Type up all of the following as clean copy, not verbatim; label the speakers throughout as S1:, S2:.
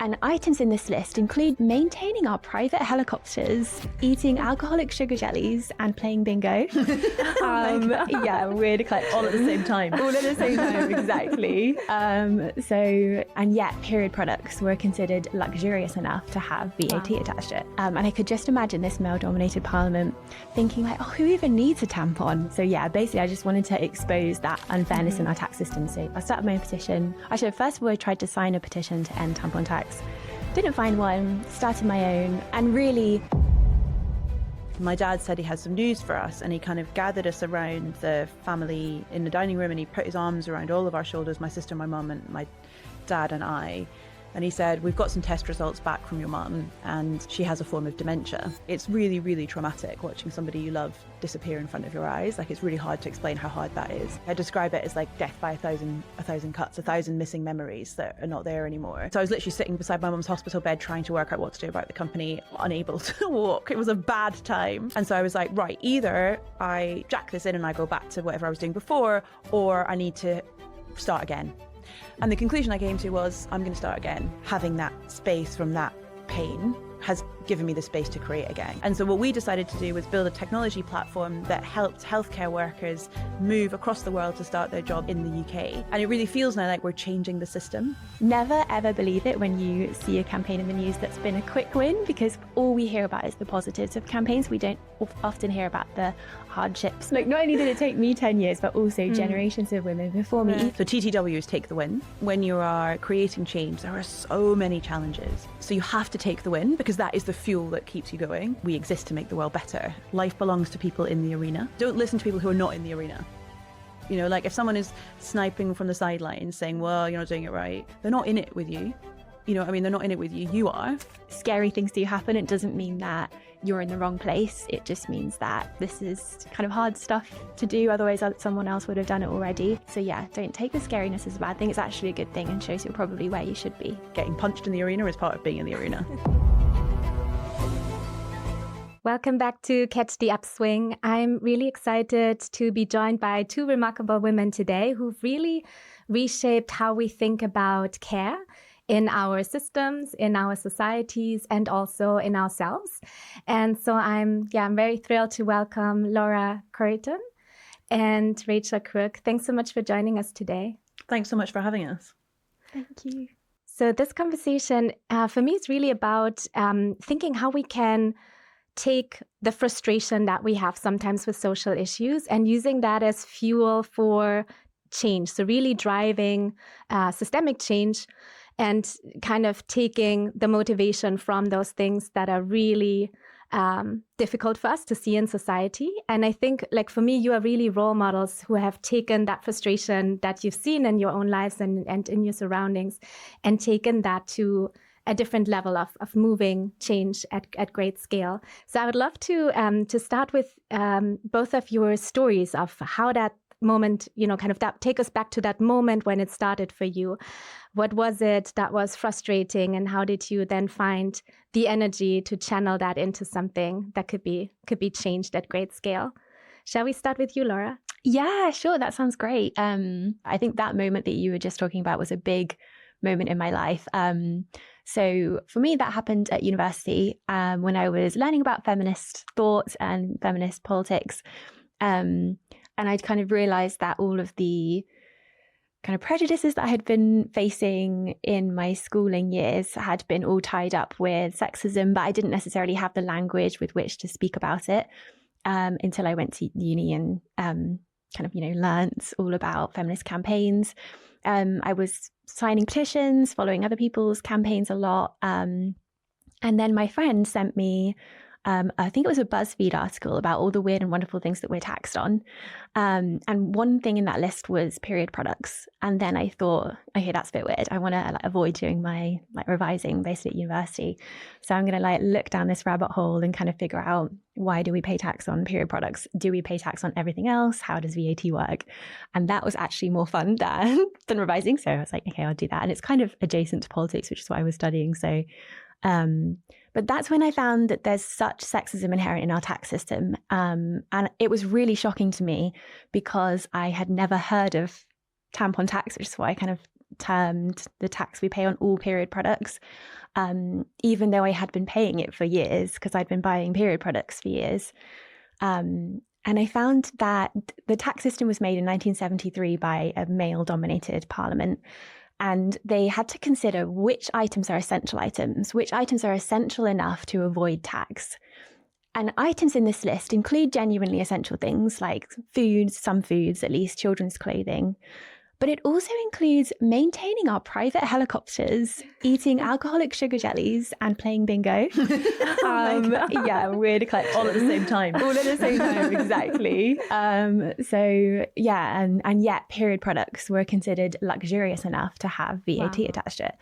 S1: And items in this list include maintaining our private helicopters, eating alcoholic sugar jellies, and playing bingo. Yeah, weird eclectic.
S2: All at the same time.
S1: All at the same time, exactly. Period products were considered luxurious enough to have VAT attached to it. And I could just imagine this male-dominated parliament thinking like, oh, who even needs a tampon? So yeah, basically I just wanted to expose that unfairness in our tax system. So I started my own petition. Actually, first of all, I tried to sign a petition to end tampon tax. Didn't find one, started my own, and really...
S2: My dad said he had some news for us, and he kind of gathered us around the family in the dining room, and he put his arms around all of our shoulders, my sister, my mum, and my dad and I. And he said, we've got some test results back from your mum, and she has a form of dementia. It's really, really traumatic watching somebody you love disappear in front of your eyes. Like, it's really hard to explain how hard that is. I describe it as like death by a thousand cuts, 1,000 missing memories that are not there anymore. So I was literally sitting beside my mum's hospital bed trying to work out what to do about the company, unable to walk. It was a bad time. And so I was like, right, either I jack this in and I go back to whatever I was doing before, or I need to start again. And the conclusion I came to was, I'm going to start again. Having that space from that pain has given me the space to create again. And so what we decided to do was build a technology platform that helped healthcare workers move across the world to start their job in the UK. And it really feels now like we're changing the system.
S1: Never ever believe it when you see a campaign in the news that's been a quick win, because all we hear about is the positives of campaigns. We don't often hear about the hardships. Like, not only did it take me 10 years, but also generations of women before me.
S2: So TTWs take the win. When you are creating change, there are so many challenges. So you have to take the win, because that is the fuel that keeps you going. We exist to make the world better. Life belongs to people in the arena. Don't listen to people who are not in the arena. You know, like if someone is sniping from the sidelines saying, well, you're not doing it right, they're not in it with you. You know what I mean? They're not in it with you. You are.
S1: Scary things do happen. It doesn't mean that you're in the wrong place. It just means that this is kind of hard stuff to do. Otherwise, someone else would have done it already. So yeah, don't take the scariness as a bad thing. It's actually a good thing and shows you're probably where you should be.
S2: Getting punched in the arena is part of being in the arena.
S3: Welcome back to Catch the Upswing. I'm really excited to be joined by two remarkable women today who've really reshaped how we think about care in our systems, in our societies, and also in ourselves. And so I'm very thrilled to welcome Laura Coryton and Rachael Crook. Thanks so much for joining us today.
S2: Thanks so much for having us.
S1: Thank you.
S3: So this conversation for me is really about thinking how we can take the frustration that we have sometimes with social issues and using that as fuel for change. So really driving systemic change and kind of taking the motivation from those things that are really difficult for us to see in society. And I think, like, for me, you are really role models who have taken that frustration that you've seen in your own lives and in your surroundings and taken that to a different level of moving change at great scale. So I would love to start with both of your stories of how that moment, kind of that, take us back to that moment when it started for you. What was it that was frustrating, and how did you then find the energy to channel that into something that could be changed at great scale? Shall we start with you, Laura?
S1: Yeah, sure. That sounds great. I think that moment that you were just talking about was a big moment in my life. So for me, that happened at university when I was learning about feminist thought and feminist politics. And I'd kind of realized that all of the kind of prejudices that I had been facing in my schooling years had been all tied up with sexism, but I didn't necessarily have the language with which to speak about it until I went to uni and learnt all about feminist campaigns. I was signing petitions, following other people's campaigns a lot. And then my friend sent me, I think it was a BuzzFeed article about all the weird and wonderful things that we're taxed on. And one thing in that list was period products. And then I thought, okay, that's a bit weird. I want to avoid doing my revising basically at university. So I'm going to look down this rabbit hole and kind of figure out, why do we pay tax on period products? Do we pay tax on everything else? How does VAT work? And that was actually more fun than revising. So I was like, okay, I'll do that. And it's kind of adjacent to politics, which is what I was studying. So but that's when I found that there's such sexism inherent in our tax system. And it was really shocking to me because I had never heard of tampon tax, which is what I kind of termed the tax we pay on all period products, even though I had been paying it for years because I'd been buying period products for years. And I found that the tax system was made in 1973 by a male-dominated parliament. And they had to consider which items are essential items, which items are essential enough to avoid tax. And items in this list include genuinely essential things like foods, some foods at least, children's clothing. But it also includes maintaining our private helicopters, eating alcoholic sugar jellies, and playing bingo. Yeah, weird eclectic.
S2: All at the same time.
S1: All at the same time, exactly. So yeah, and yet period products were considered luxurious enough to have VAT attached to it.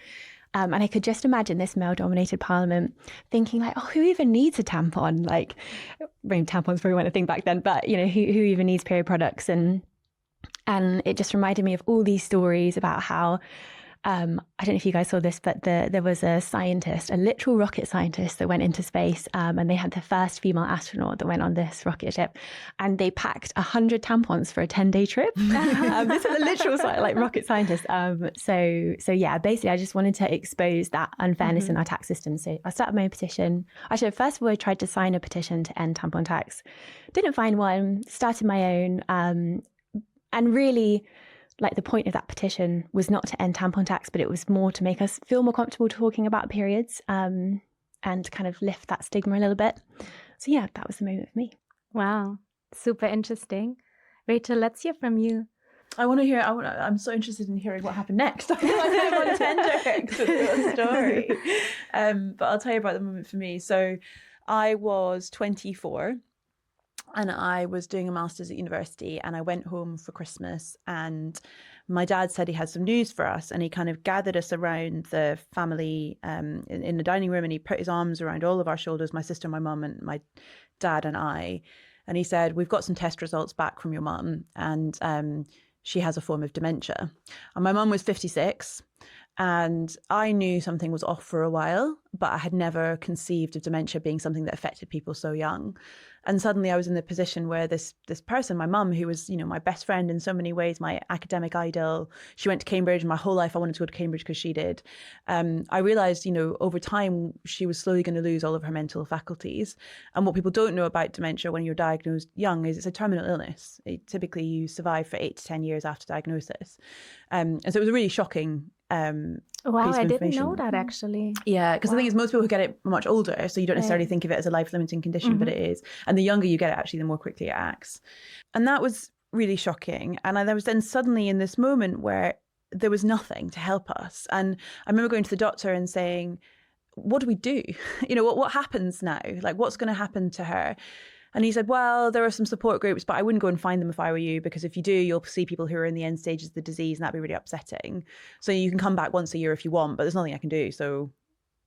S1: And I could just imagine this male-dominated parliament thinking like, oh, who even needs a tampon? Like, I mean, tampons probably weren't a thing back then, but you know, who even needs period products? And it just reminded me of all these stories about how, I don't know if you guys saw this, but there was a scientist, a literal rocket scientist that went into space, and they had the first female astronaut that went on this rocket ship, and they packed 100 tampons for a 10-day trip. This is a literal rocket scientist. So yeah, basically I just wanted to expose that unfairness in our tax system. So I started my own petition. Actually, first of all, I tried to sign a petition to end tampon tax. Didn't find one, started my own, and really, like, the point of that petition was not to end tampon tax, but it was more to make us feel more comfortable talking about periods, and kind of lift that stigma a little bit. So yeah, that was the moment for me.
S3: Wow, super interesting. Rachel, let's hear from you.
S2: I'm so interested in hearing what happened next. I feel like I'm on tenterhooks with the story. But I'll tell you about the moment for me. So I was 24. And I was doing a master's at university, and I went home for Christmas, and my dad said he had some news for us, and he kind of gathered us around the family in the dining room, and he put his arms around all of our shoulders, my sister, my mum, and my dad and I. And he said, we've got some test results back from your mum, and she has a form of dementia. And my mum was 56. And I knew something was off for a while, but I had never conceived of dementia being something that affected people so young. And suddenly I was in the position where this person, my mum, who was, you know, my best friend in so many ways, my academic idol, she went to Cambridge. My whole life I wanted to go to Cambridge because she did. I realized, you know, over time, she was slowly going to lose all of her mental faculties. And what people don't know about dementia when you're diagnosed young is it's a terminal illness. Typically, you survive for 8 to 10 years after diagnosis. And so it was a really shocking
S3: wow, I didn't know that actually.
S2: Yeah, because the thing is, most people get it much older, so you don't necessarily think of it as a life-limiting condition, but it is. And the younger you get it, actually, the more quickly it acts. And that was really shocking. And I was then suddenly in this moment where there was nothing to help us. And I remember going to the doctor and saying, what do we do? You know, what happens now? Like, what's going to happen to her? And he said, well, there are some support groups, but I wouldn't go and find them if I were you, because if you do, you'll see people who are in the end stages of the disease, and that'd be really upsetting. So you can come back once a year if you want, but there's nothing I can do. So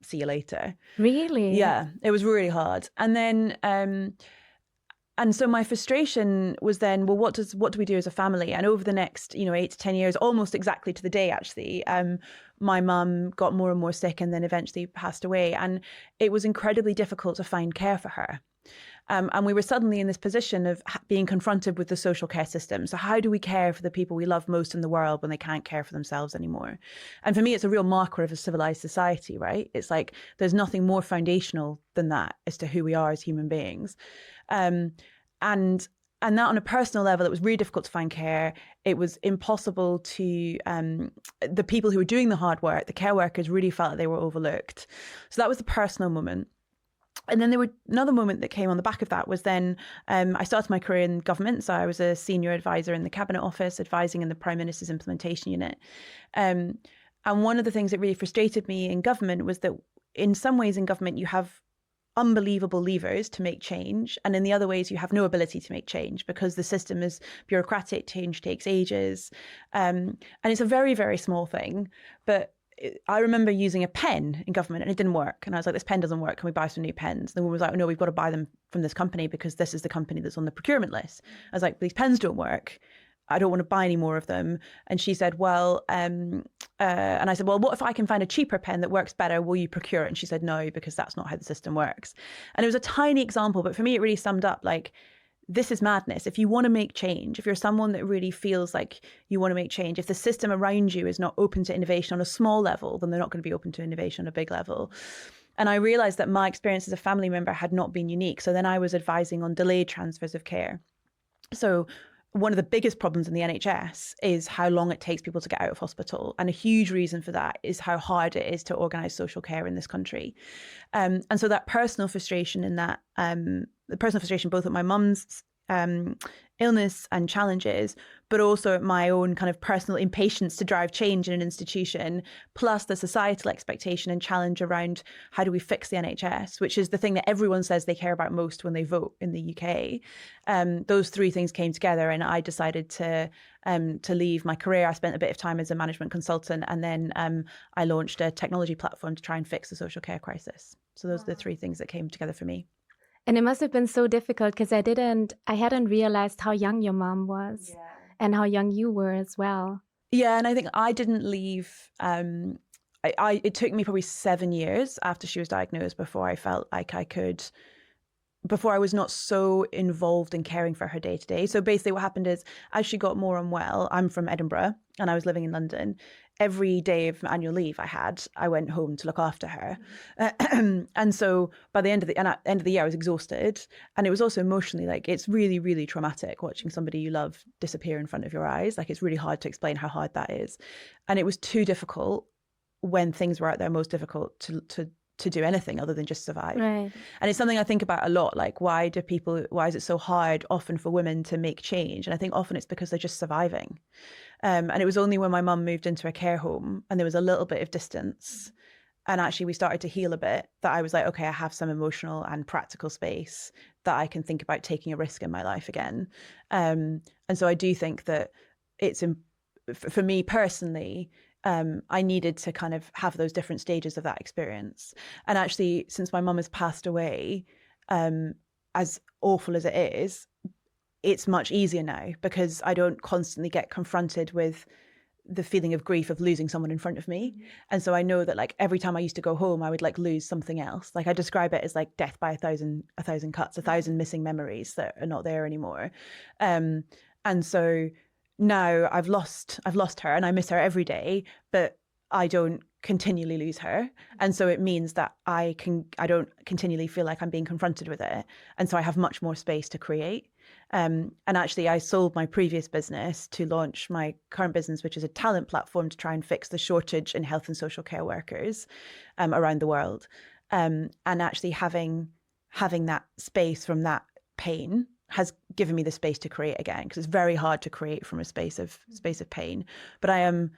S2: see you later.
S3: Really?
S2: Yeah, it was really hard. And then, and so my frustration was then, well, what do we do as a family? And over the next, 8 to 10 years, almost exactly to the day, actually, my mum got more and more sick and then eventually passed away. And it was incredibly difficult to find care for her. And we were suddenly in this position of being confronted with the social care system. So how do we care for the people we love most in the world when they can't care for themselves anymore? And for me, it's a real marker of a civilized society, right? It's like there's nothing more foundational than that as to who we are as human beings. And that on a personal level, it was really difficult to find care. It was impossible to, the people who were doing the hard work, the care workers, really felt that they were overlooked. So that was the personal moment. And then another moment that came on the back of that was then I started my career in government. So I was a senior advisor in the Cabinet Office, advising in the Prime Minister's implementation unit. And one of the things that really frustrated me in government was that in some ways in government, you have unbelievable levers to make change. And in the other ways, you have no ability to make change because the system is bureaucratic. Change takes ages. And it's a very, very small thing. But I remember using a pen in government and it didn't work. And I was like, this pen doesn't work. Can we buy some new pens? And the woman was like, oh, no, we've got to buy them from this company because this is the company that's on the procurement list. I was like, these pens don't work. I don't want to buy any more of them. And she said, well, and I said, well, what if I can find a cheaper pen that works better? Will you procure it? And she said, no, because that's not how the system works. And it was a tiny example, but for me, it really summed up like, this is madness. If you want to make change, if you're someone that really feels like you want to make change, if the system around you is not open to innovation on a small level, then they're not going to be open to innovation on a big level. And I realized that my experience as a family member had not been unique. So then I was advising on delayed transfers of care. So one of the biggest problems in the NHS is how long it takes people to get out of hospital. And a huge reason for that is how hard it is to organise social care in this country. And so that personal frustration in that, the personal frustration both at my mum's illness and challenges, but also at my own kind of personal impatience to drive change in an institution, plus the societal expectation and challenge around how do we fix the NHS, which is the thing that everyone says they care about most when they vote in the UK. Those three things came together, and I decided to leave my career. I spent a bit of time as a management consultant, and then I launched a technology platform to try and fix the social care crisis. So those are the three things that came together for me.
S3: And it must have been so difficult because I hadn't realized how young your mom was and how young you were as well.
S2: Yeah, and I think I didn't leave. It took me probably 7 years after she was diagnosed before I felt like before I was not so involved in caring for her day to day. So basically what happened is, as she got more unwell, I'm from Edinburgh and I was living in London. Every day of annual leave I went home to look after her. And so by the end of the year, I was exhausted. And it was also emotionally, like, it's really, really traumatic watching somebody you love disappear in front of your eyes. Like, it's really hard to explain how hard that is. And it was too difficult when things were out there most difficult to do anything other than just survive.
S3: Right.
S2: And it's something I think about a lot, like why is it so hard often for women to make change? And I think often it's because they're just surviving. And it was only when my mum moved into a care home and there was a little bit of distance and actually we started to heal a bit, that I was like, okay, I have some emotional and practical space that I can think about taking a risk in my life again. And so I do think that it's, for me personally, I needed to kind of have those different stages of that experience. And actually, since my mum has passed away, as awful as it is, it's much easier now because I don't constantly get confronted with the feeling of grief of losing someone in front of me. And so I know that, like, every time I used to go home, I would like lose something else. Like, I describe it as like death by a thousand cuts, 1,000 missing memories that are not there anymore. And so now I've lost her and I miss her every day, but I don't continually lose her. And so it means that I don't continually feel like I'm being confronted with it. And so I have much more space to create. And actually I sold my previous business to launch my current business, which is a talent platform to try and fix the shortage in health and social care workers around the world. And actually having that space from that pain has given me the space to create again, because it's very hard to create from a space of pain. But I am,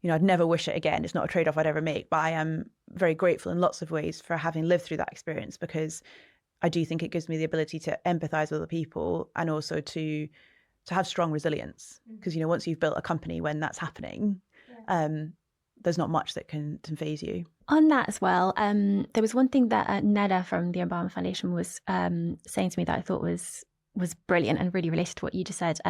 S2: I'd never wish it again. It's not a trade-off I'd ever make, but I am very grateful in lots of ways for having lived through that experience, because I do think it gives me the ability to empathize with other people and also to have strong resilience. Because, once you've built a company, when that's happening, there's not much that can faze you.
S1: On that as well, there was one thing that Neda from the Obama Foundation was saying to me that I thought was brilliant and really related to what you just said.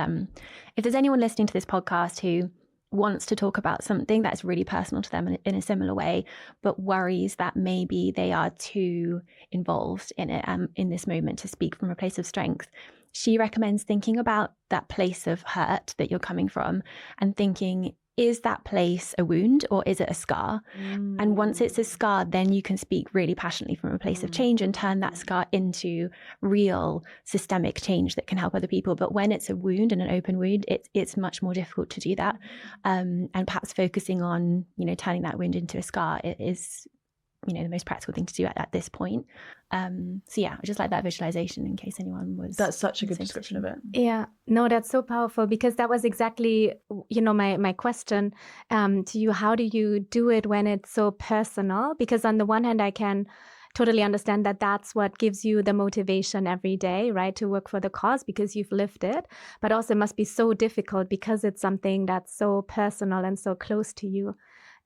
S1: If there's anyone listening to this podcast who wants to talk about something that's really personal to them in a similar way, but worries that maybe they are too involved in it in this moment to speak from a place of strength, she recommends thinking about that place of hurt that you're coming from and thinking, is that place a wound or is it a scar? And once it's a scar, then you can speak really passionately from a place of change and turn that scar into real systemic change that can help other people. But when it's a wound and an open wound, it's much more difficult to do that. And perhaps focusing on, turning that wound into a scar is, the most practical thing to do at this point. So yeah, I just like that visualization in case anyone was.
S2: That's such a good description of it.
S3: Yeah, no, that's so powerful, because that was exactly, my question to you. How do you do it when it's so personal? Because on the one hand, I can totally understand that that's what gives you the motivation every day, right? To work for the cause because you've lived it, but also it must be so difficult because it's something that's so personal and so close to you.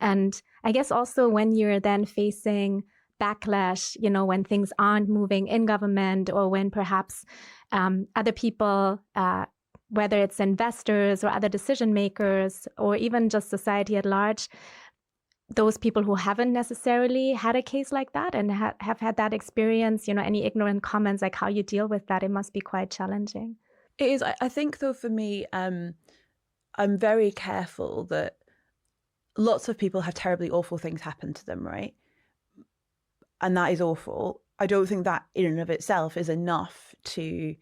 S3: And I guess also when you're then facing backlash, when things aren't moving in government, or when perhaps other people, whether it's investors or other decision makers, or even just society at large, those people who haven't necessarily had a case like that and have had that experience, any ignorant comments, like how you deal with that, it must be quite challenging.
S2: It is. I think, though, for me, I'm very careful that lots of people have terribly awful things happen to them, right? And that is awful. I don't think that in and of itself is enough to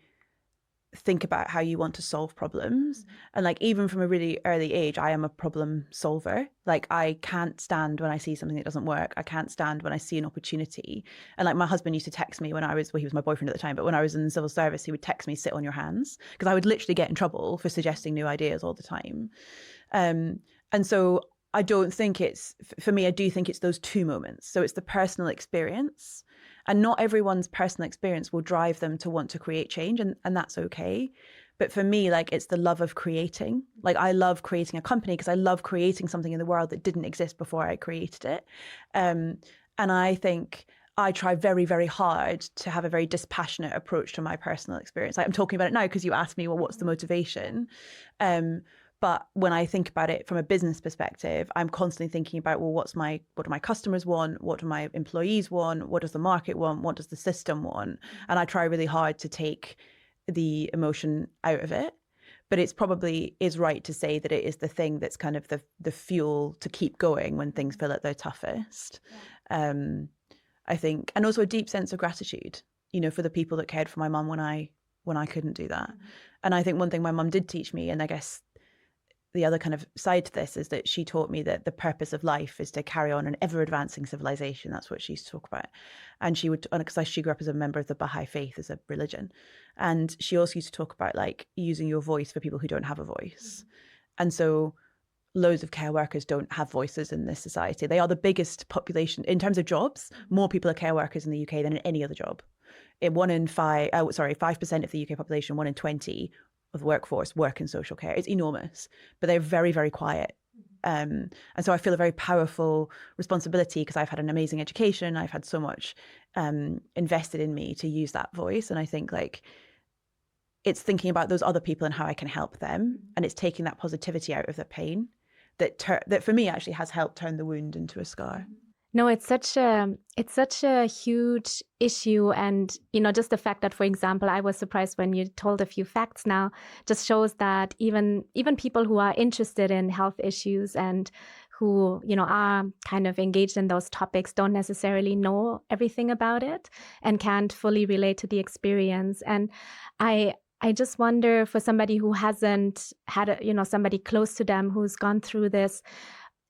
S2: think about how you want to solve problems. And like, even from a really early age, I am a problem solver. Like, I can't stand when I see something that doesn't work. I can't stand when I see an opportunity. And like, my husband used to text me when I was, well, he was my boyfriend at the time, but when I was in the civil service, he would text me, sit on your hands, because I would literally get in trouble for suggesting new ideas all the time. And so I don't think it's, for me, I do think it's those two moments. So it's the personal experience, and not everyone's personal experience will drive them to want to create change, and that's okay. But for me, like, it's the love of creating. Like, I love creating a company because I love creating something in the world that didn't exist before I created it. And I think I try very, very hard to have a very dispassionate approach to my personal experience. Like, I'm talking about it now because you asked me, well, what's the motivation? But when I think about it from a business perspective, I'm constantly thinking about, well, what do my customers want? What do my employees want? What does the market want? What does the system want? And I try really hard to take the emotion out of it. But it's probably is right to say that it is the thing that's kind of the fuel to keep going when things feel at their toughest. Yeah. I think, and also a deep sense of gratitude, for the people that cared for my mum when I couldn't do that. Mm-hmm. And I think one thing my mum did teach me, and I guess the other kind of side to this, is that she taught me that the purpose of life is to carry on an ever advancing civilization. That's what she used to talk about. And she would, because she grew up as a member of the Baha'i faith as a religion. And she also used to talk about like using your voice for people who don't have a voice. Mm-hmm. And so loads of care workers don't have voices in this society. They are the biggest population in terms of jobs. More people are care workers in the UK than in any other job. 5% of the UK population, 1 in 20 of the workforce work in social care. It's enormous, but they're very, very quiet. And so I feel a very powerful responsibility because I've had an amazing education. I've had so much invested in me to use that voice. And I think like it's thinking about those other people and how I can help them. And it's taking that positivity out of the pain that for me actually has helped turn the wound into a scar.
S3: No, it's such a huge issue. And, just the fact that, for example, I was surprised when you told a few facts now, just shows that even people who are interested in health issues and who, are kind of engaged in those topics don't necessarily know everything about it and can't fully relate to the experience. And I just wonder, for somebody who hasn't had, somebody close to them who's gone through this,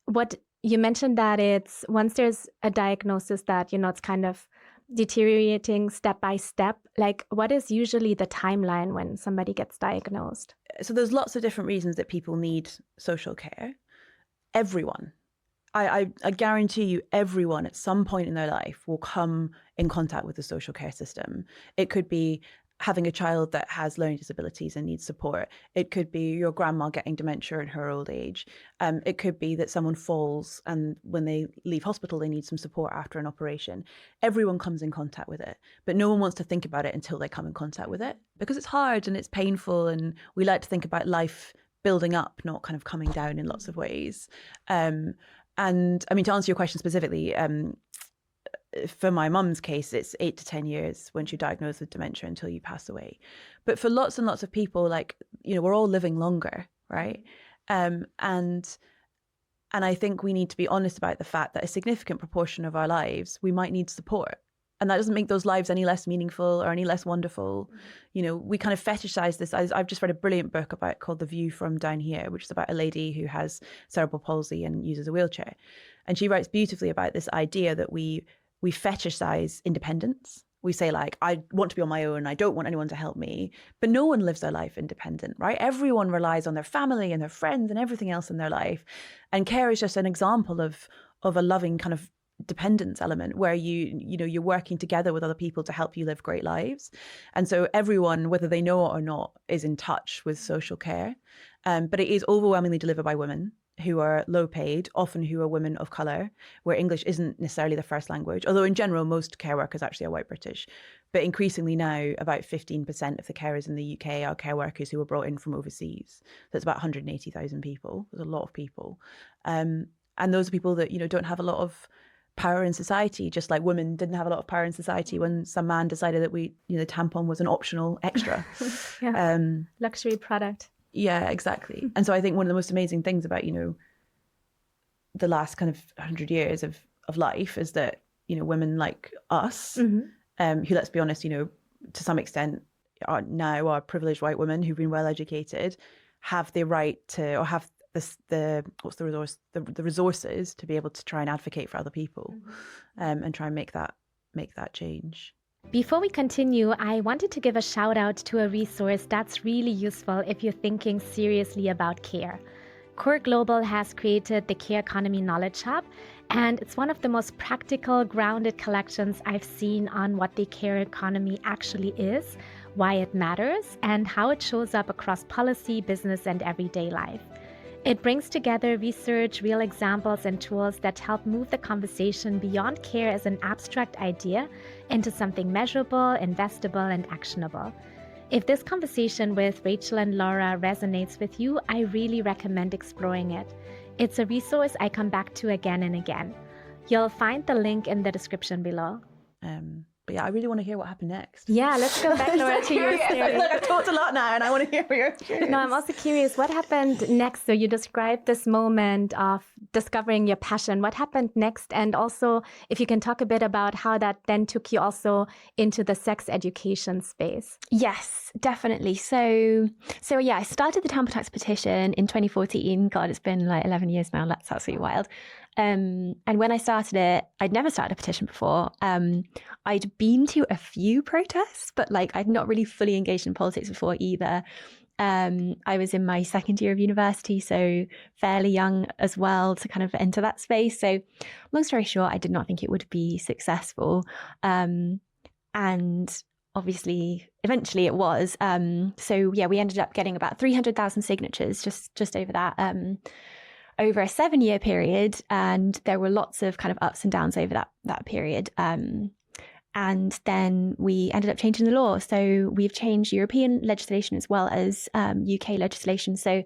S3: what you mentioned that it's once there's a diagnosis that, it's kind of deteriorating step by step. Like, what is usually the timeline when somebody gets diagnosed?
S2: So there's lots of different reasons that people need social care. Everyone, I guarantee you, everyone at some point in their life will come in contact with the social care system. It could be having a child that has learning disabilities and needs support. It could be your grandma getting dementia in her old age. It could be that someone falls and when they leave hospital, they need some support after an operation. Everyone comes in contact with it, but no one wants to think about it until they come in contact with it because it's hard and it's painful. And we like to think about life building up, not kind of coming down in lots of ways. And I mean, to answer your question specifically, for my mum's case, it's 8 to 10 years when she diagnosed with dementia until you pass away. But for lots and lots of people, like, we're all living longer, right? And I think we need to be honest about the fact that a significant proportion of our lives, we might need support. And that doesn't make those lives any less meaningful or any less wonderful. We kind of fetishize this. I've just read a brilliant book called The View from Down Here, which is about a lady who has cerebral palsy and uses a wheelchair. And she writes beautifully about this idea that we fetishize independence. We say like, I want to be on my own. I don't want anyone to help me. But no one lives their life independent, right? Everyone relies on their family and their friends and everything else in their life. And care is just an example of a loving kind of dependence element where you're working together with other people to help you live great lives. And so everyone, whether they know it or not, is in touch with social care. But it is overwhelmingly delivered by women who are low paid, often who are women of colour, where English isn't necessarily the first language. Although in general, most care workers actually are white British. But increasingly now, about 15% of the carers in the UK are care workers who were brought in from overseas. So it's about 180,000 people. There's a lot of people. And those are people that, don't have a lot of power in society, just like women didn't have a lot of power in society when some man decided that the tampon was an optional extra.
S3: Luxury product.
S2: Yeah, exactly. And so I think one of the most amazing things about, the last kind of 100 years of life is that, women like us, who, let's be honest, to some extent are privileged white women who've been well educated, have the right to, or have the resources to be able to try and advocate for other people, and try and make that change.
S3: Before we continue, I wanted to give a shout out to a resource that's really useful if you're thinking seriously about care. Core Global has created the Care Economy Knowledge Hub, and it's one of the most practical, grounded collections I've seen on what the care economy actually is, why it matters, and how it shows up across policy, business, and everyday life. It brings together research, real examples, and tools that help move the conversation beyond care as an abstract idea into something measurable, investable, and actionable. If this conversation with Rachel and Laura resonates with you, I really recommend exploring it. It's a resource I come back to again and again. You'll find the link in the description below.
S2: But yeah, I really want to hear what happened next.
S3: Yeah, let's go back, Laura, to your story.
S2: Look, I've talked a lot now and I want to hear what you're curious.
S3: No, I'm also curious, what happened next? So you described this moment of discovering your passion. What happened next? And also, if you can talk a bit about how that then took you also into the sex education space.
S1: Yes, definitely. So yeah, I started the tampon tax petition in 2014. God, it's been like 11 years now. That's absolutely wild. And when I started it, I'd never started a petition before. I'd been to a few protests, but like I'd not really fully engaged in politics before either. I was in my second year of university, so fairly young as well to kind of enter that space. So long story short, I did not think it would be successful. And obviously, eventually it was. So yeah, we ended up getting about 300,000 signatures, just over that. Over a 7-year period, and there were lots of kind of ups and downs over that period. And then we ended up changing the law. So we've changed European legislation as well as UK legislation. So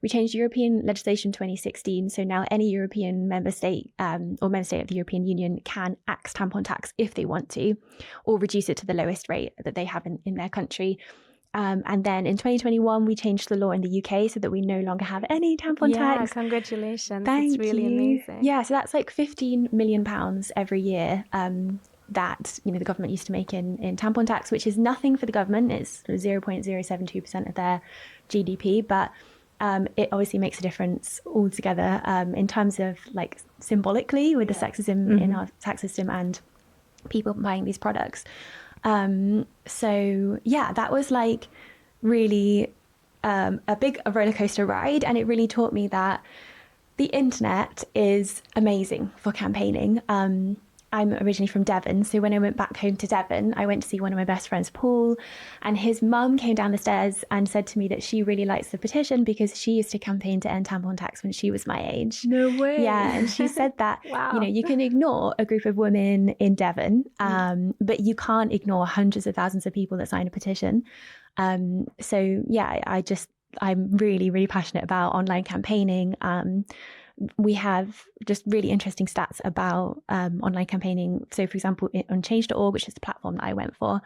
S1: we changed European legislation 2016. So now any European member state or member state of the European Union can axe tampon tax if they want to, or reduce it to the lowest rate that they have in their country. And then in 2021, we changed the law in the UK so that we no longer have any tampon tax.
S3: Yeah, congratulations.
S1: Thank
S3: It's really
S1: you.
S3: amazing.
S1: Yeah, so that's like £15 million every year that the government used to make in tampon tax, which is nothing for the government. It's 0.072% of their GDP, but it obviously makes a difference altogether in terms of like symbolically with the sexism in our tax system and people buying these products. So yeah, that was like really a big roller coaster ride, and it really taught me that the internet is amazing for campaigning. I'm originally from Devon, so when I went back home to Devon, I went to see one of my best friends, Paul, and his mum came down the stairs and said to me that she really likes the petition because she used to campaign to end tampon tax when she was my age.
S3: No way.
S1: Yeah, and she said that,
S3: Wow.
S1: you can ignore a group of women in Devon, but you can't ignore hundreds of thousands of people that sign a petition. So yeah, I'm really, really passionate about online campaigning. We have just really interesting stats about online campaigning. So, for example, on change.org, which is the platform that I went for,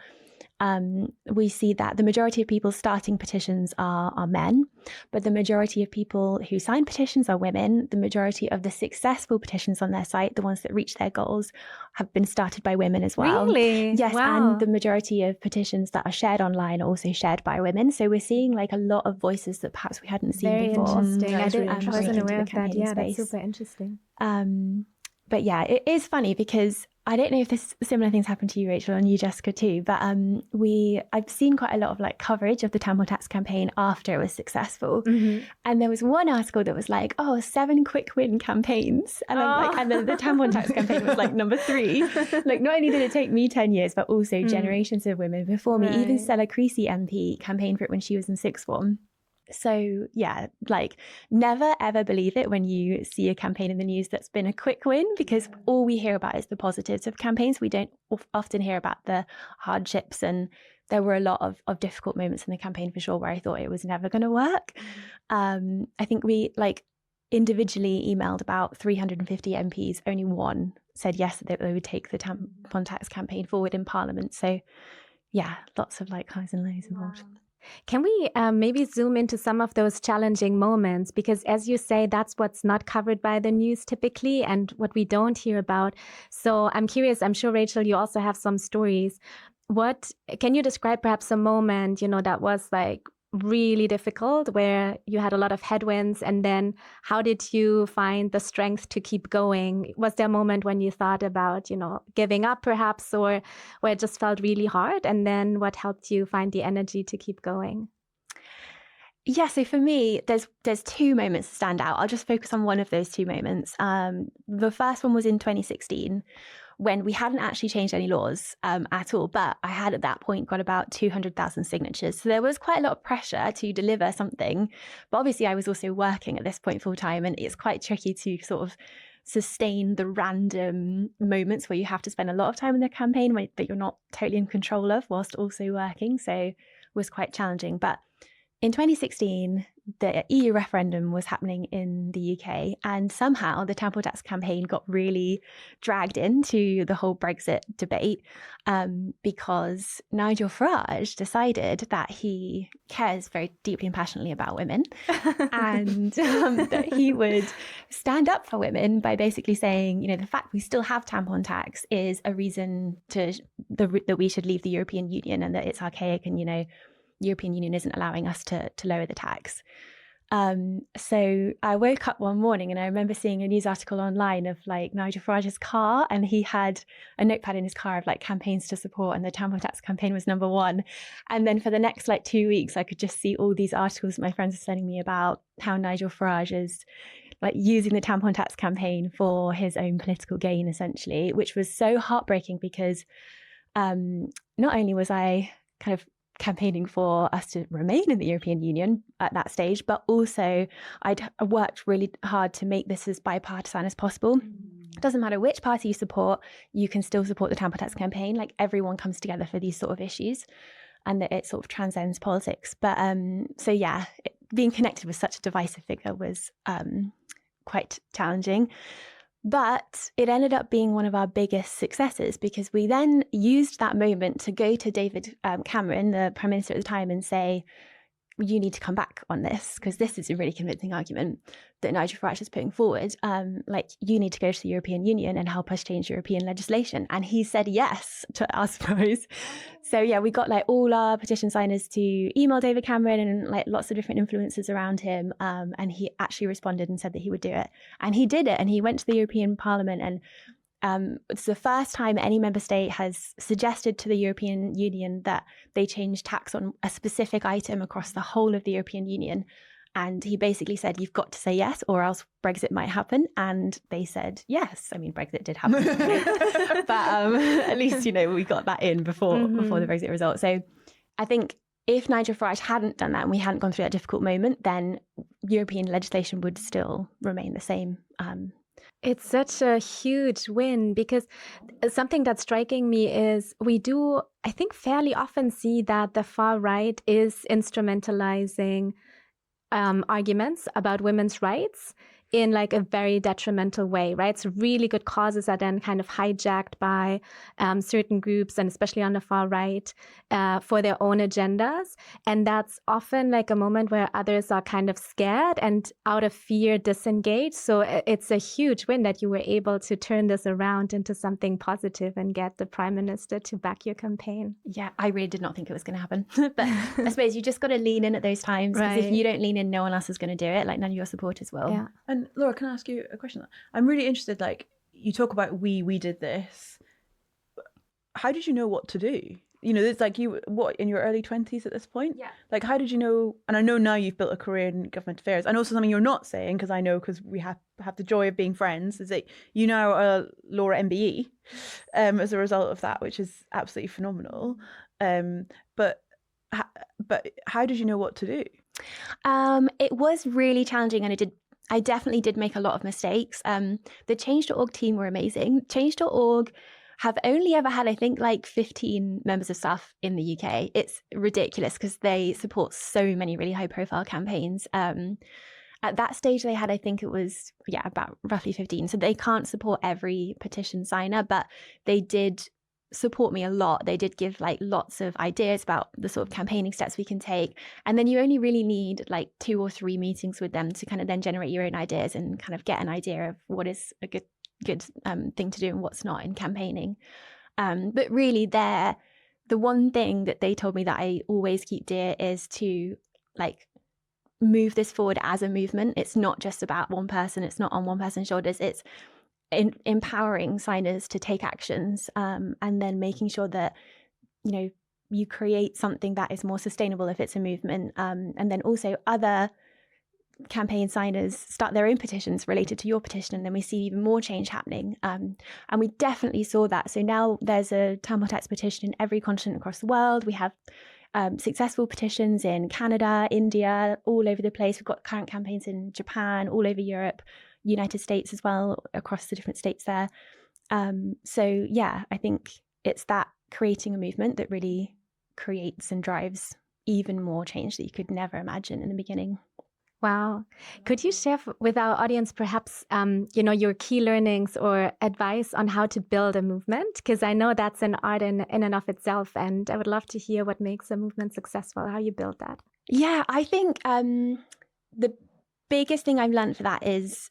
S1: we see that the majority of people starting petitions are men, but the majority of people who sign petitions are women. The majority of the successful petitions on their site, the ones that reach their goals, have been started by women as well.
S3: Really?
S1: Yes,
S3: Wow.
S1: and the majority of petitions that are shared online are also shared by women. So we're seeing like a lot of voices that perhaps we hadn't seen
S3: Very
S1: before.
S3: interesting.
S2: That's really
S3: I
S2: interesting.
S3: wasn't
S1: into
S3: aware
S1: the
S3: of that.
S1: campaigning
S3: Yeah, that's
S1: space.
S3: super interesting.
S1: But yeah, it is funny because I don't know if this similar things happen to you, Rachel, and you, Jessica, too. But I've seen quite a lot of like coverage of the tampon tax campaign after it was successful, and there was one article that was like, 7 quick win campaigns, and and then the tampon tax campaign was like number 3. Like, not only did it take me 10 years, but also generations of women before me. Even
S3: Right.
S1: Stella Creasy MP campaigned for it when she was in sixth form. So yeah, like never ever believe it when you see a campaign in the news that's been a quick win, because all we hear about is the positives of campaigns. We don't often hear about the hardships, and there were a lot of difficult moments in the campaign for sure where I thought it was never going to work. I think we like individually emailed about 350 MPs. Only one said yes, that they would take the tampon tax campaign forward in Parliament. So yeah, lots of like highs and lows involved.
S3: Wow. Can we maybe zoom into some of those challenging moments? Because as you say, that's what's not covered by the news typically and what we don't hear about. So I'm curious, I'm sure, Rachel, you also have some stories. What can you describe perhaps a moment, that was like really difficult, where you had a lot of headwinds, and then how did you find the strength to keep going? Was there a moment when you thought about, giving up perhaps, or where it just felt really hard? And then what helped you find the energy to keep going?
S1: Yeah, so for me, there's two moments that stand out. I'll just focus on one of those two moments. The first one was in 2016, when we hadn't actually changed any laws at all, but I had at that point got about 200,000 signatures. So there was quite a lot of pressure to deliver something. But obviously I was also working at this point full time, and it's quite tricky to sort of sustain the random moments where you have to spend a lot of time in the campaign that you're not totally in control of whilst also working. So it was quite challenging. But in 2016, the EU referendum was happening in the UK, and somehow the tampon tax campaign got really dragged into the whole Brexit debate because Nigel Farage decided that he cares very deeply and passionately about women and that he would stand up for women by basically saying, the fact we still have tampon tax is a reason that we should leave the European Union, and that it's archaic, and, European Union isn't allowing us to lower the tax. So I woke up one morning and I remember seeing a news article online of like Nigel Farage's car, and he had a notepad in his car of like campaigns to support, and the tampon tax campaign was number one. And then for the next like 2 weeks, I could just see all these articles my friends were sending me about how Nigel Farage is like using the tampon tax campaign for his own political gain, essentially, which was so heartbreaking because not only was I kind of campaigning for us to remain in the European Union at that stage, but also I'd worked really hard to make this as bipartisan as possible. It doesn't matter which party you support, you can still support the tampon tax campaign. Like everyone comes together for these sort of issues, and that it sort of transcends politics. But so yeah, being connected with such a divisive figure was quite challenging. But it ended up being one of our biggest successes, because we then used that moment to go to David Cameron, the Prime Minister at the time, and say, you need to come back on this, because this is a really convincing argument that Nigel Farage is putting forward. Like, you need to go to the European Union and help us change European legislation. And he said yes to us both. So yeah, we got like all our petition signers to email David Cameron and like lots of different influencers around him. And he actually responded and said that he would do it. And he did it. And he went to the European Parliament, and it's the first time any member state has suggested to the European Union that they change tax on a specific item across the whole of the European Union. And he basically said, you've got to say yes, or else Brexit might happen. And they said yes. I mean, Brexit did happen. But at least, we got that in before the Brexit result. So I think if Nigel Farage hadn't done that and we hadn't gone through that difficult moment, then European legislation would still remain the same.
S3: It's such a huge win, because something that's striking me is we do, I think, fairly often see that the far right is instrumentalizing arguments about women's rights in like a very detrimental way, right? So really good causes are then kind of hijacked by certain groups, and especially on the far right, for their own agendas. And that's often like a moment where others are kind of scared and out of fear disengaged. So it's a huge win that you were able to turn this around into something positive and get the Prime Minister to back your campaign.
S1: Yeah, I really did not think it was going to happen. But I suppose you just got to lean in at those times, because if you don't lean in, no one else is going to do it. Like, none of your supporters will.
S3: Yeah.
S2: And Laura, can I ask you a question? I'm really interested, like, you talk about we did this. How did you know what to do? It's like in your early 20s at this point?
S3: Yeah.
S2: Like, how did you know? And I know now you've built a career in government affairs. And also something you're not saying, because I know, because we have the joy of being friends, is that you now are Laura MBE as a result of that, which is absolutely phenomenal. But how did you know what to do?
S1: It was really challenging, and I definitely did make a lot of mistakes. The Change.org team were amazing. Change.org have only ever had, I think, like 15 members of staff in the UK. It's ridiculous because they support so many really high profile campaigns. at that stage they had, I think it was, about roughly 15. So they can't support every petition signer, but they did support me a lot. They did give like lots of ideas about the sort of campaigning steps we can take. And then you only really need like 2 or 3 meetings with them to kind of then generate your own ideas and kind of get an idea of what is a good thing to do and what's not in campaigning. But really the one thing that they told me that I always keep dear is to like move this forward as a movement. It's not just about one person. It's not on one person's shoulders. It's empowering signers to take actions, and then making sure that, you know, you create something that is more sustainable if it's a movement. And then also other campaign signers start their own petitions related to your petition, and then we see even more change happening. And we definitely saw that. So now there's a tampon tax petition in every continent across the world. We have successful petitions in Canada, India, all over the place. We've got current campaigns in Japan, all over Europe, United States as well, across the different states there. So yeah, I think it's that creating a movement that really creates and drives even more change that you could never imagine in the beginning.
S3: Wow. Could you share with our audience perhaps, your key learnings or advice on how to build a movement? Because I know that's an art in and of itself, and I would love to hear what makes a movement successful, how you build that.
S1: Yeah, I think the biggest thing I've learned for that is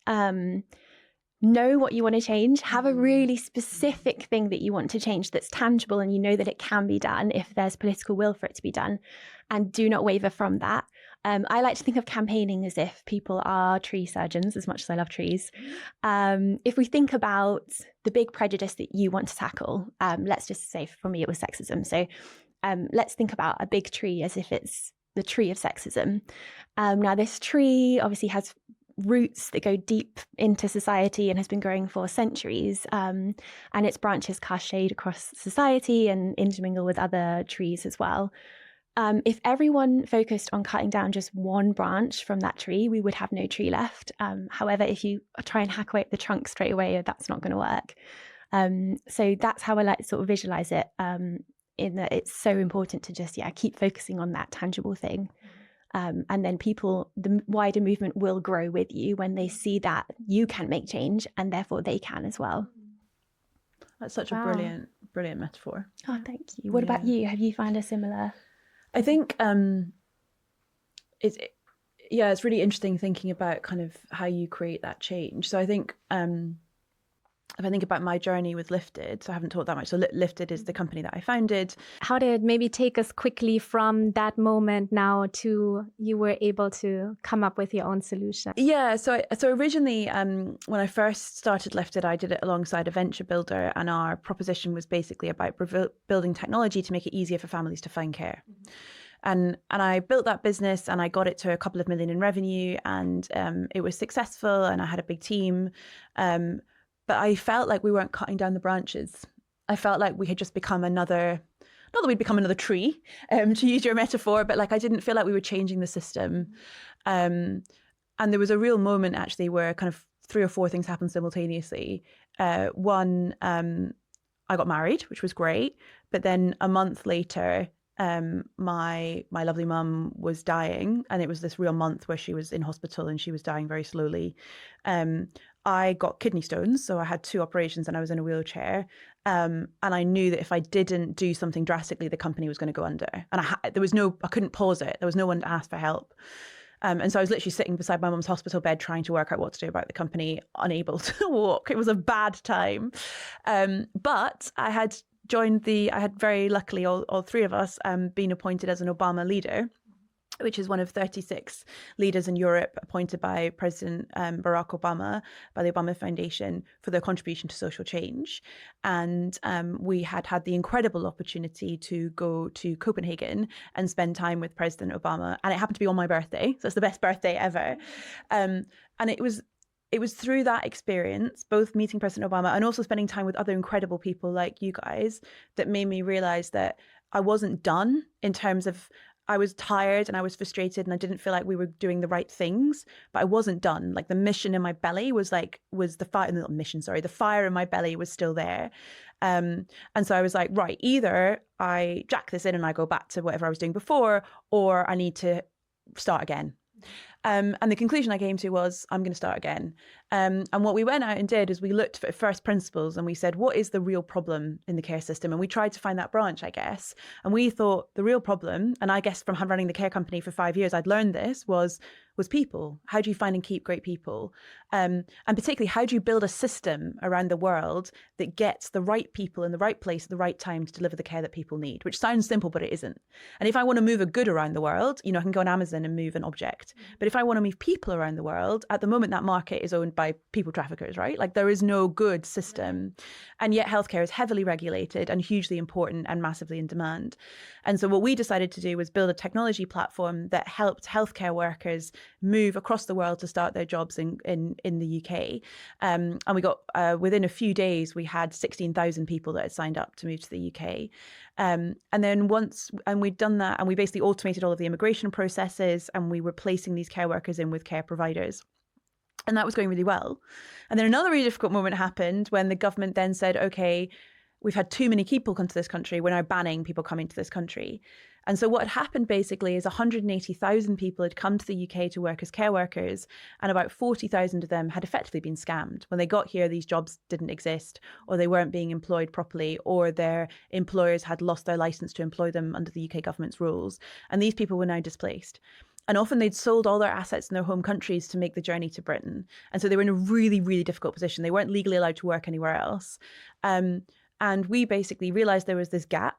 S1: know what you want to change. Have a really specific thing that you want to change that's tangible and you know that it can be done if there's political will for it to be done, and do not waver from that. I like to think of campaigning as if people are tree surgeons, as much as I love trees. If we think about the big prejudice that you want to tackle, let's just say for me it was sexism. So let's think about a big tree as if it's the tree of sexism. Now this tree obviously has roots that go deep into society and has been growing for centuries, and its branches cast shade across society and intermingle with other trees as well. If everyone focused on cutting down just one branch from that tree, we would have no tree left. However, if you try and hack away at the trunk straight away, that's not going to work. So that's how I like to sort of visualize it, in that it's so important to just, keep focusing on that tangible thing. And then the wider movement will grow with you when they see that you can make change, and therefore they can as well.
S2: That's such a brilliant metaphor.
S1: Oh, thank you. What about you? Have you found a similar?
S2: I think it's really interesting thinking about kind of how you create that change. So I think if I think about my journey with Lifted, so I haven't talked that much. So Lifted is the company that I founded.
S3: How did it maybe take us quickly from that moment now to you were able to come up with your own solution?
S2: Yeah, so originally when I first started Lifted, I did it alongside a venture builder, and our proposition was basically about building technology to make it easier for families to find care. And I built that business and I got it to a couple of million in revenue, and it was successful and I had a big team. But I felt like we weren't cutting down the branches. I felt like we had just become not that we'd become another tree, to use your metaphor, but like I didn't feel like we were changing the system. And there was a real moment actually where kind of 3 or 4 things happened simultaneously. One, I got married, which was great. But then a month later, my lovely mum was dying, and it was this real month where she was in hospital and she was dying very slowly. I got kidney stones, so I had 2 operations and I was in a wheelchair. And I knew that if I didn't do something drastically, the company was going to go under. And I couldn't pause it. There was no one to ask for help. And so I was literally sitting beside my mum's hospital bed trying to work out what to do about the company, unable to walk. It was a bad time. But I had very luckily, all 3 of us, been appointed as an Obama leader, which is one of 36 leaders in Europe appointed by President Barack Obama, by the Obama Foundation, for their contribution to social change. And we had the incredible opportunity to go to Copenhagen and spend time with President Obama. And it happened to be on my birthday. So it's the best birthday ever. And it was through that experience, both meeting President Obama and also spending time with other incredible people like you guys, that made me realize that I wasn't done, in terms of I was tired and I was frustrated and I didn't feel like we were doing the right things, but I wasn't done. Like the mission in my belly was the fire, not mission, sorry, the fire in my belly was still there. And so I was like, right, either I jack this in and I go back to whatever I was doing before, or I need to start again. And the conclusion I came to was, I'm going to start again. And what we went out and did is we looked at first principles and we said, what is the real problem in the care system? And we tried to find that branch, I guess. And we thought the real problem, and I guess from running the care company for 5 years, I'd learned this, was people. How do you find and keep great people? And particularly, how do you build a system around the world that gets the right people in the right place at the right time to deliver the care that people need? Which sounds simple, but it isn't. And if I want to move a good around the world, I can go on Amazon and move an object. But if I want to move people around the world, at the moment, that market is owned by people traffickers, right? Like there is no good system. And yet healthcare is heavily regulated and hugely important and massively in demand. And so what we decided to do was build a technology platform that helped healthcare workers move across the world to start their jobs in the UK. And we got, within a few days, we had 16,000 people that had signed up to move to the UK. And then we'd done that, and we basically automated all of the immigration processes, and we were placing these care workers in with care providers. And that was going really well. And then another really difficult moment happened when the government then said, okay, we've had too many people come to this country. We're now banning people coming to this country. And so what had happened basically is 180,000 people had come to the UK to work as care workers, and about 40,000 of them had effectively been scammed. When they got here, these jobs didn't exist, or they weren't being employed properly, or their employers had lost their license to employ them under the UK government's rules. And these people were now displaced. And often they'd sold all their assets in their home countries to make the journey to Britain. And so they were in a really, really difficult position. They weren't legally allowed to work anywhere else. And we basically realized there was this gap.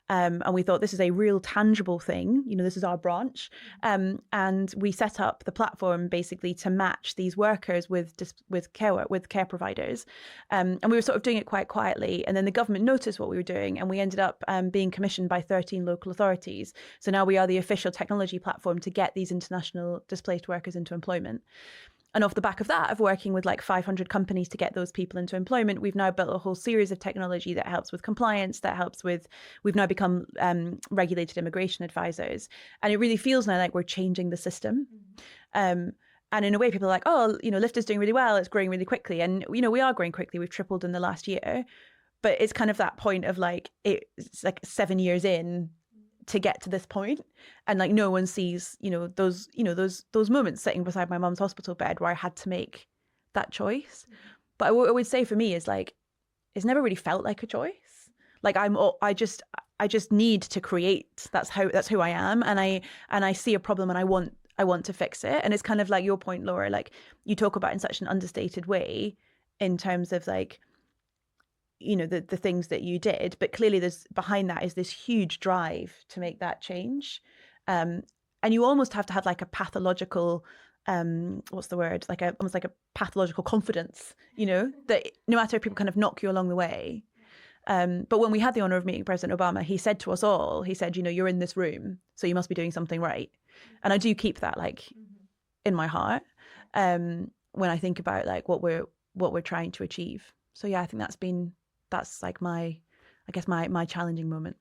S2: And we thought, this is a real tangible thing. This is our branch. And we set up the platform basically to match these workers with care providers. And we were sort of doing it quite quietly. And then the government noticed what we were doing, and we ended up being commissioned by 13 local authorities. So now we are the official technology platform to get these international displaced workers into employment. And off the back of that, of working with like 500 companies to get those people into employment, we've now built a whole series of technology that helps with compliance, we've now become regulated immigration advisors. And it really feels now like we're changing the system. And in a way, people are like, oh, Lyft is doing really well. It's growing really quickly. And, we are growing quickly. We've tripled in the last year. But it's kind of that point of like, it's like 7 years in to get to this point, and like no one sees those moments sitting beside my mum's hospital bed where I had to make that choice. But what I would say for me is like, it's never really felt like a choice. Like I just need to create. That's who I am, and I see a problem and I want to fix it. And it's kind of like your point, Laura, like you talk about in such an understated way in terms of like, the things that you did, but clearly there's behind that is this huge drive to make that change. And you almost have to have like a pathological, almost like a pathological confidence, that no matter if people kind of knock you along the way. But when we had the honor of meeting President Obama, he said to us all, he said, you're in this room, so you must be doing something right. And I do keep that like in my heart when I think about like what we're trying to achieve. So yeah, I think that's like my challenging moment.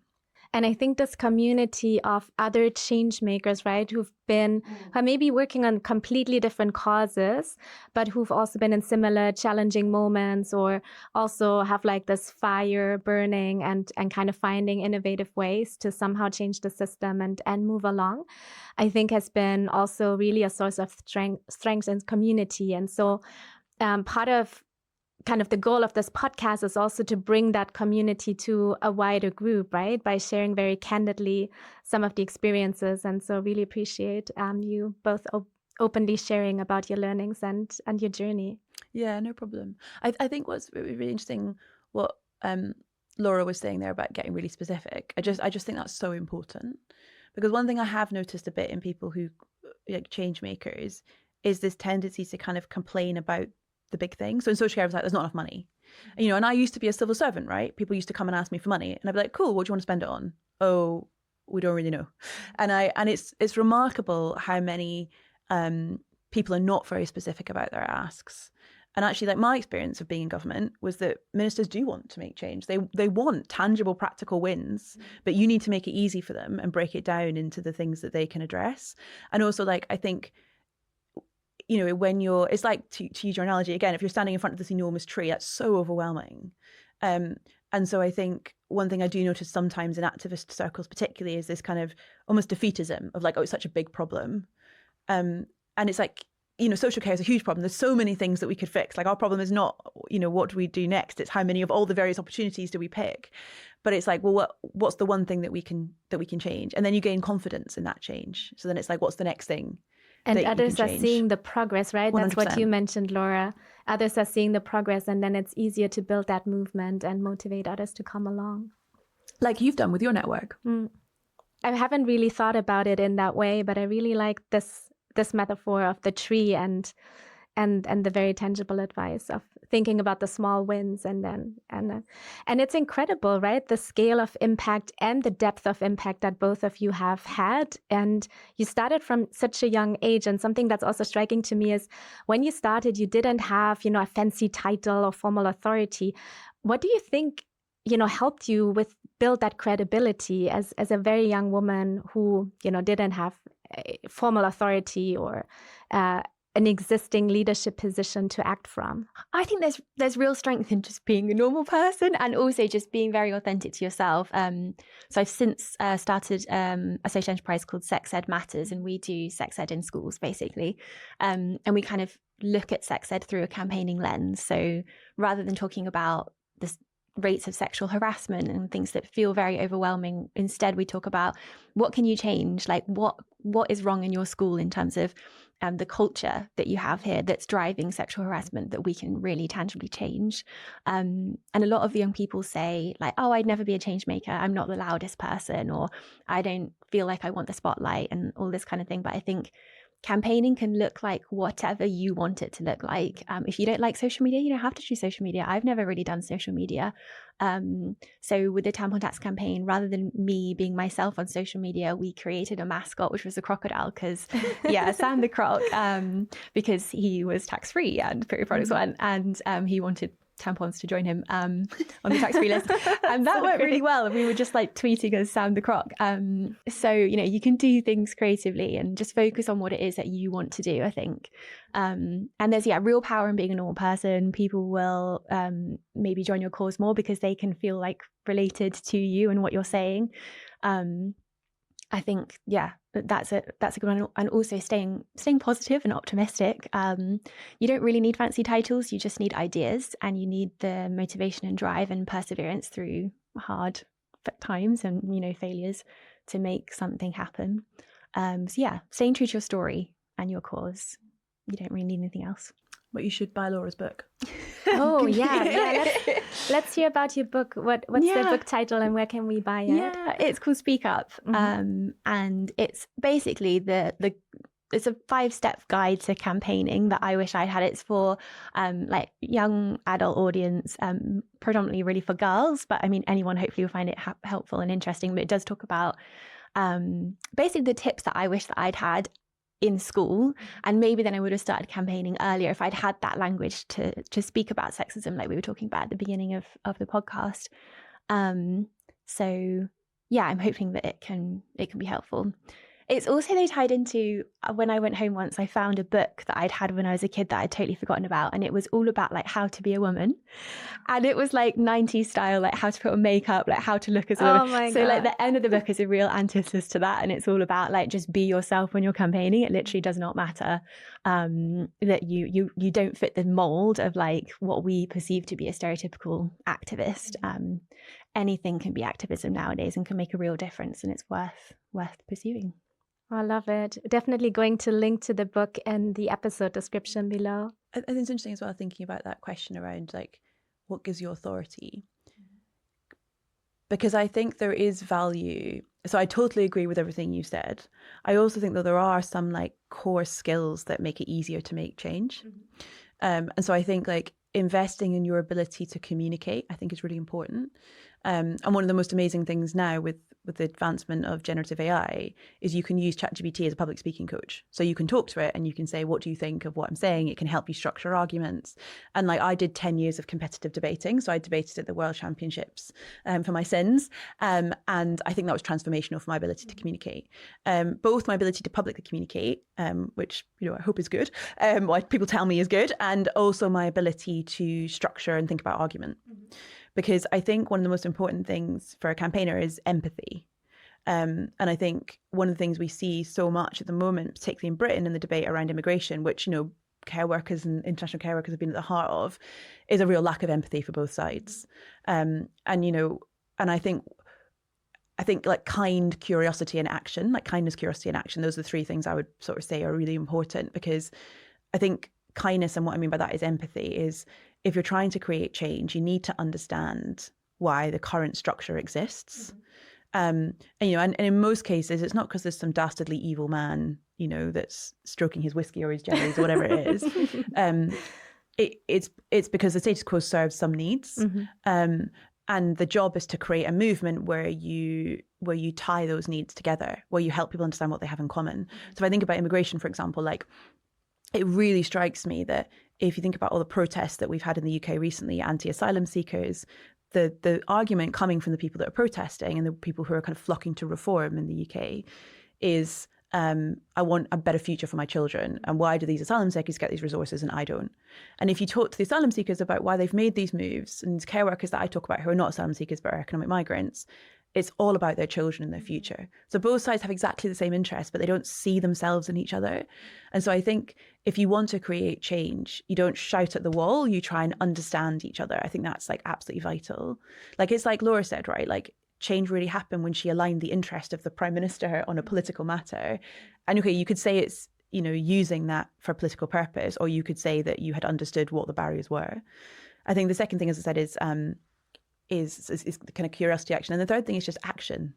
S3: And I think this community of other change makers, right, who are maybe working on completely different causes, but who've also been in similar challenging moments, or also have like this fire burning and kind of finding innovative ways to somehow change the system and move along, I think has been also really a source of strength in community. And so part of kind of the goal of this podcast is also to bring that community to a wider group, right? By sharing very candidly some of the experiences. And so really appreciate you both openly sharing about your learnings and your journey.
S2: Yeah, no problem. I think what's really interesting, what Laura was saying there about getting really specific, I just think that's so important. Because one thing I have noticed a bit in people who like change makers is this tendency to kind of complain about the big thing. So in social care, I was like, there's not enough money. And I used to be a civil servant, right? People used to come and ask me for money, and I'd be like, cool, what do you want to spend it on? Oh, we don't really know. And it's remarkable how many people are not very specific about their asks. And actually, like my experience of being in government was that ministers do want to make change. They want tangible, practical wins, but you need to make it easy for them and break it down into the things that they can address. And also, like, I think, when it's like, to use your analogy again, if you're standing in front of this enormous tree, that's so overwhelming. And so I think one thing I do notice sometimes in activist circles particularly is this kind of almost defeatism of like, oh, it's such a big problem. And And it's like, social care is a huge problem. There's so many things that we could fix. Like, our problem is not, what do we do next? It's how many of all the various opportunities do we pick? But it's like, well, what's the one thing that we can change? And then you gain confidence in that change. So then it's like, what's the next thing?
S3: And others are seeing the progress, right? 100%. That's what you mentioned, Laura. Others are seeing the progress, and then it's easier to build that movement and motivate others to come along.
S2: Like you've done with your network.
S3: I haven't really thought about it in that way, but I really like this metaphor of the tree and the very tangible advice of thinking about the small wins and it's incredible, right? The scale of impact and the depth of impact that both of you have had. And you started from such a young age. And something that's also striking to me is when you started, you didn't have, a fancy title or formal authority. What do you think, helped you with build that credibility as a very young woman who, didn't have formal authority or an existing leadership position to act from?
S1: I think there's real strength in just being a normal person and also just being very authentic to yourself. So I've since started a social enterprise called Sex Ed Matters, and we do sex ed in schools basically. And we kind of look at sex ed through a campaigning lens. So rather than talking about the rates of sexual harassment and things that feel very overwhelming, instead we talk about what can you change? Like what is wrong in your school in terms of the culture that you have here that's driving sexual harassment that we can really tangibly change. And a lot of young people say like, oh, I'd never be a change maker. I'm not the loudest person, or I don't feel like I want the spotlight and all this kind of thing. But I think campaigning can look like whatever you want it to look like. If you don't like social media, you don't have to do social media. I've never really done social media. So with the tampon tax campaign, rather than me being myself on social media, we created a mascot, which was a crocodile, because Sam the Croc, because he was tax-free and period products one, and he wanted tampons to join him on the tax-free list, and that worked really well. And we were just like tweeting as Sam the Croc. So you can do things creatively and just focus on what it is that you want to do, I think. And there's real power in being a normal person. People will maybe join your cause more because they can feel like related to you and what you're saying. I think, that's a good one. And also staying positive and optimistic. You don't really need fancy titles. You just need ideas, and you need the motivation and drive and perseverance through hard times and, failures to make something happen. Staying true to your story and your cause. You don't really need anything else.
S2: But you should buy Laura's book.
S3: Oh, yeah. Let's hear about your book. What's the book title and where can we buy it?
S1: Yeah, it's called Speak Up. And it's basically it's a 5-step guide to campaigning that I wish I'd had. It's for like young adult audience, predominantly really for girls. But I mean, anyone hopefully will find it helpful and interesting. But it does talk about basically the tips that I wish that I'd had in school, and maybe then I would have started campaigning earlier if I'd had that language to speak about sexism, like we were talking about at the beginning of the podcast. So I'm hoping that it can be helpful. It's also tied into when I went home once, I found a book that I'd had when I was a kid that I'd totally forgotten about. And it was all about like how to be a woman. And it was like 90s style, like how to put on makeup, like how to look as a woman.
S3: Oh my
S1: God.
S3: Like
S1: the end of the book is a real antithesis to that. And it's all about like, just be yourself when you're campaigning. It literally does not matter that you don't fit the mold of like what we perceive to be a stereotypical activist. Anything can be activism nowadays and can make a real difference. And it's worth pursuing.
S3: I love it. Definitely going to link to the book in the episode description below.
S2: I think it's interesting as well, thinking about that question around like, what gives you authority? Because I think there is value. So I totally agree with everything you said. I also think that there are some like core skills that make it easier to make change. And so I think like investing in your ability to communicate, I think is really important. And one of the most amazing things now with the advancement of generative AI is you can use ChatGPT as a public speaking coach. So you can talk to it and you can say, what do you think of what I'm saying? It can help you structure arguments. And like I did 10 years of competitive debating. So I debated at the World Championships for my sins. And I think that was transformational for my ability to communicate. Both my ability to publicly communicate, which I hope is good, what people tell me is good, and also my ability to structure and think about argument. Because I think one of the most important things for a campaigner is empathy. And I think one of the things we see so much at the moment, particularly in Britain, in the debate around immigration, which, care workers and international care workers have been at the heart of, is a real lack of empathy for both sides. And I think like kind curiosity and action, like kindness, curiosity and action, those are the three things I would sort of say are really important, because I think kindness, and what I mean by that is empathy, is if you're trying to create change, you need to understand why the current structure exists. And in most cases, it's not because there's some dastardly evil man, that's stroking his whiskey or his jellies or whatever it is. It's because the status quo serves some needs. And the job is to create a movement where you tie those needs together, where you help people understand what they have in common. So if I think about immigration, for example, like, it really strikes me that if you think about all the protests that we've had in the UK recently, anti-asylum seekers, the argument coming from the people that are protesting and the people who are kind of flocking to reform in the UK is, I want a better future for my children. And why do these asylum seekers get these resources and I don't? And if you talk to the asylum seekers about why they've made these moves, and these care workers that I talk about who are not asylum seekers but are economic migrants, it's all about their children and their future. So both sides have exactly the same interests, but they don't see themselves in each other. And so I think if you want to create change, you don't shout at the wall, you try and understand each other. I think that's like absolutely vital. Like, it's like Laura said, right? Like, change really happened when she aligned the interest of the Prime Minister on a political matter. And okay, you could say it's, using that for a political purpose, or you could say that you had understood what the barriers were. I think the second thing, as I said, is kind of curiosity, action. And the third thing is just action,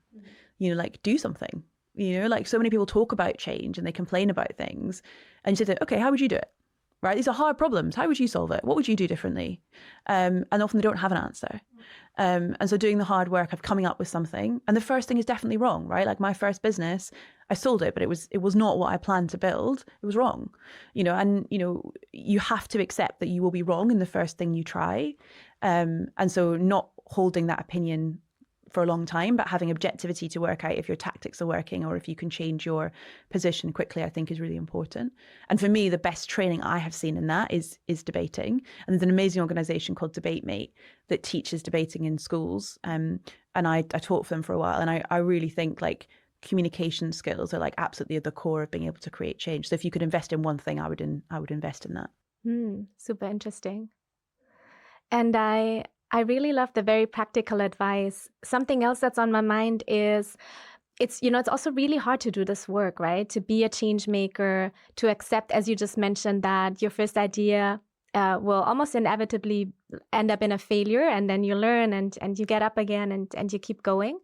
S2: like, do something, like, so many people talk about change and they complain about things, and you say, okay, how would you do it? Right? These are hard problems. How would you solve it? What would you do differently? And often they don't have an answer. And so doing the hard work of coming up with something, and the first thing is definitely wrong, right? Like, my first business, I sold it, but it was not what I planned to build. It was wrong, and you have to accept that you will be wrong in the first thing you try. And so not holding that opinion for a long time, but having objectivity to work out if your tactics are working or if you can change your position quickly, I think is really important. And for me, the best training I have seen in that is debating. And there's an amazing organisation called DebateMate that teaches debating in schools. And I taught for them for a while. And I really think, like, communication skills are, like, absolutely at the core of being able to create change. So if you could invest in one thing, I would invest in that.
S3: Super interesting. And I really love the very practical advice. Something else that's on my mind is it's also really hard to do this work, right? To be a change maker, to accept, as you just mentioned, that your first idea will almost inevitably end up in a failure, and then you learn and you get up again and you keep going.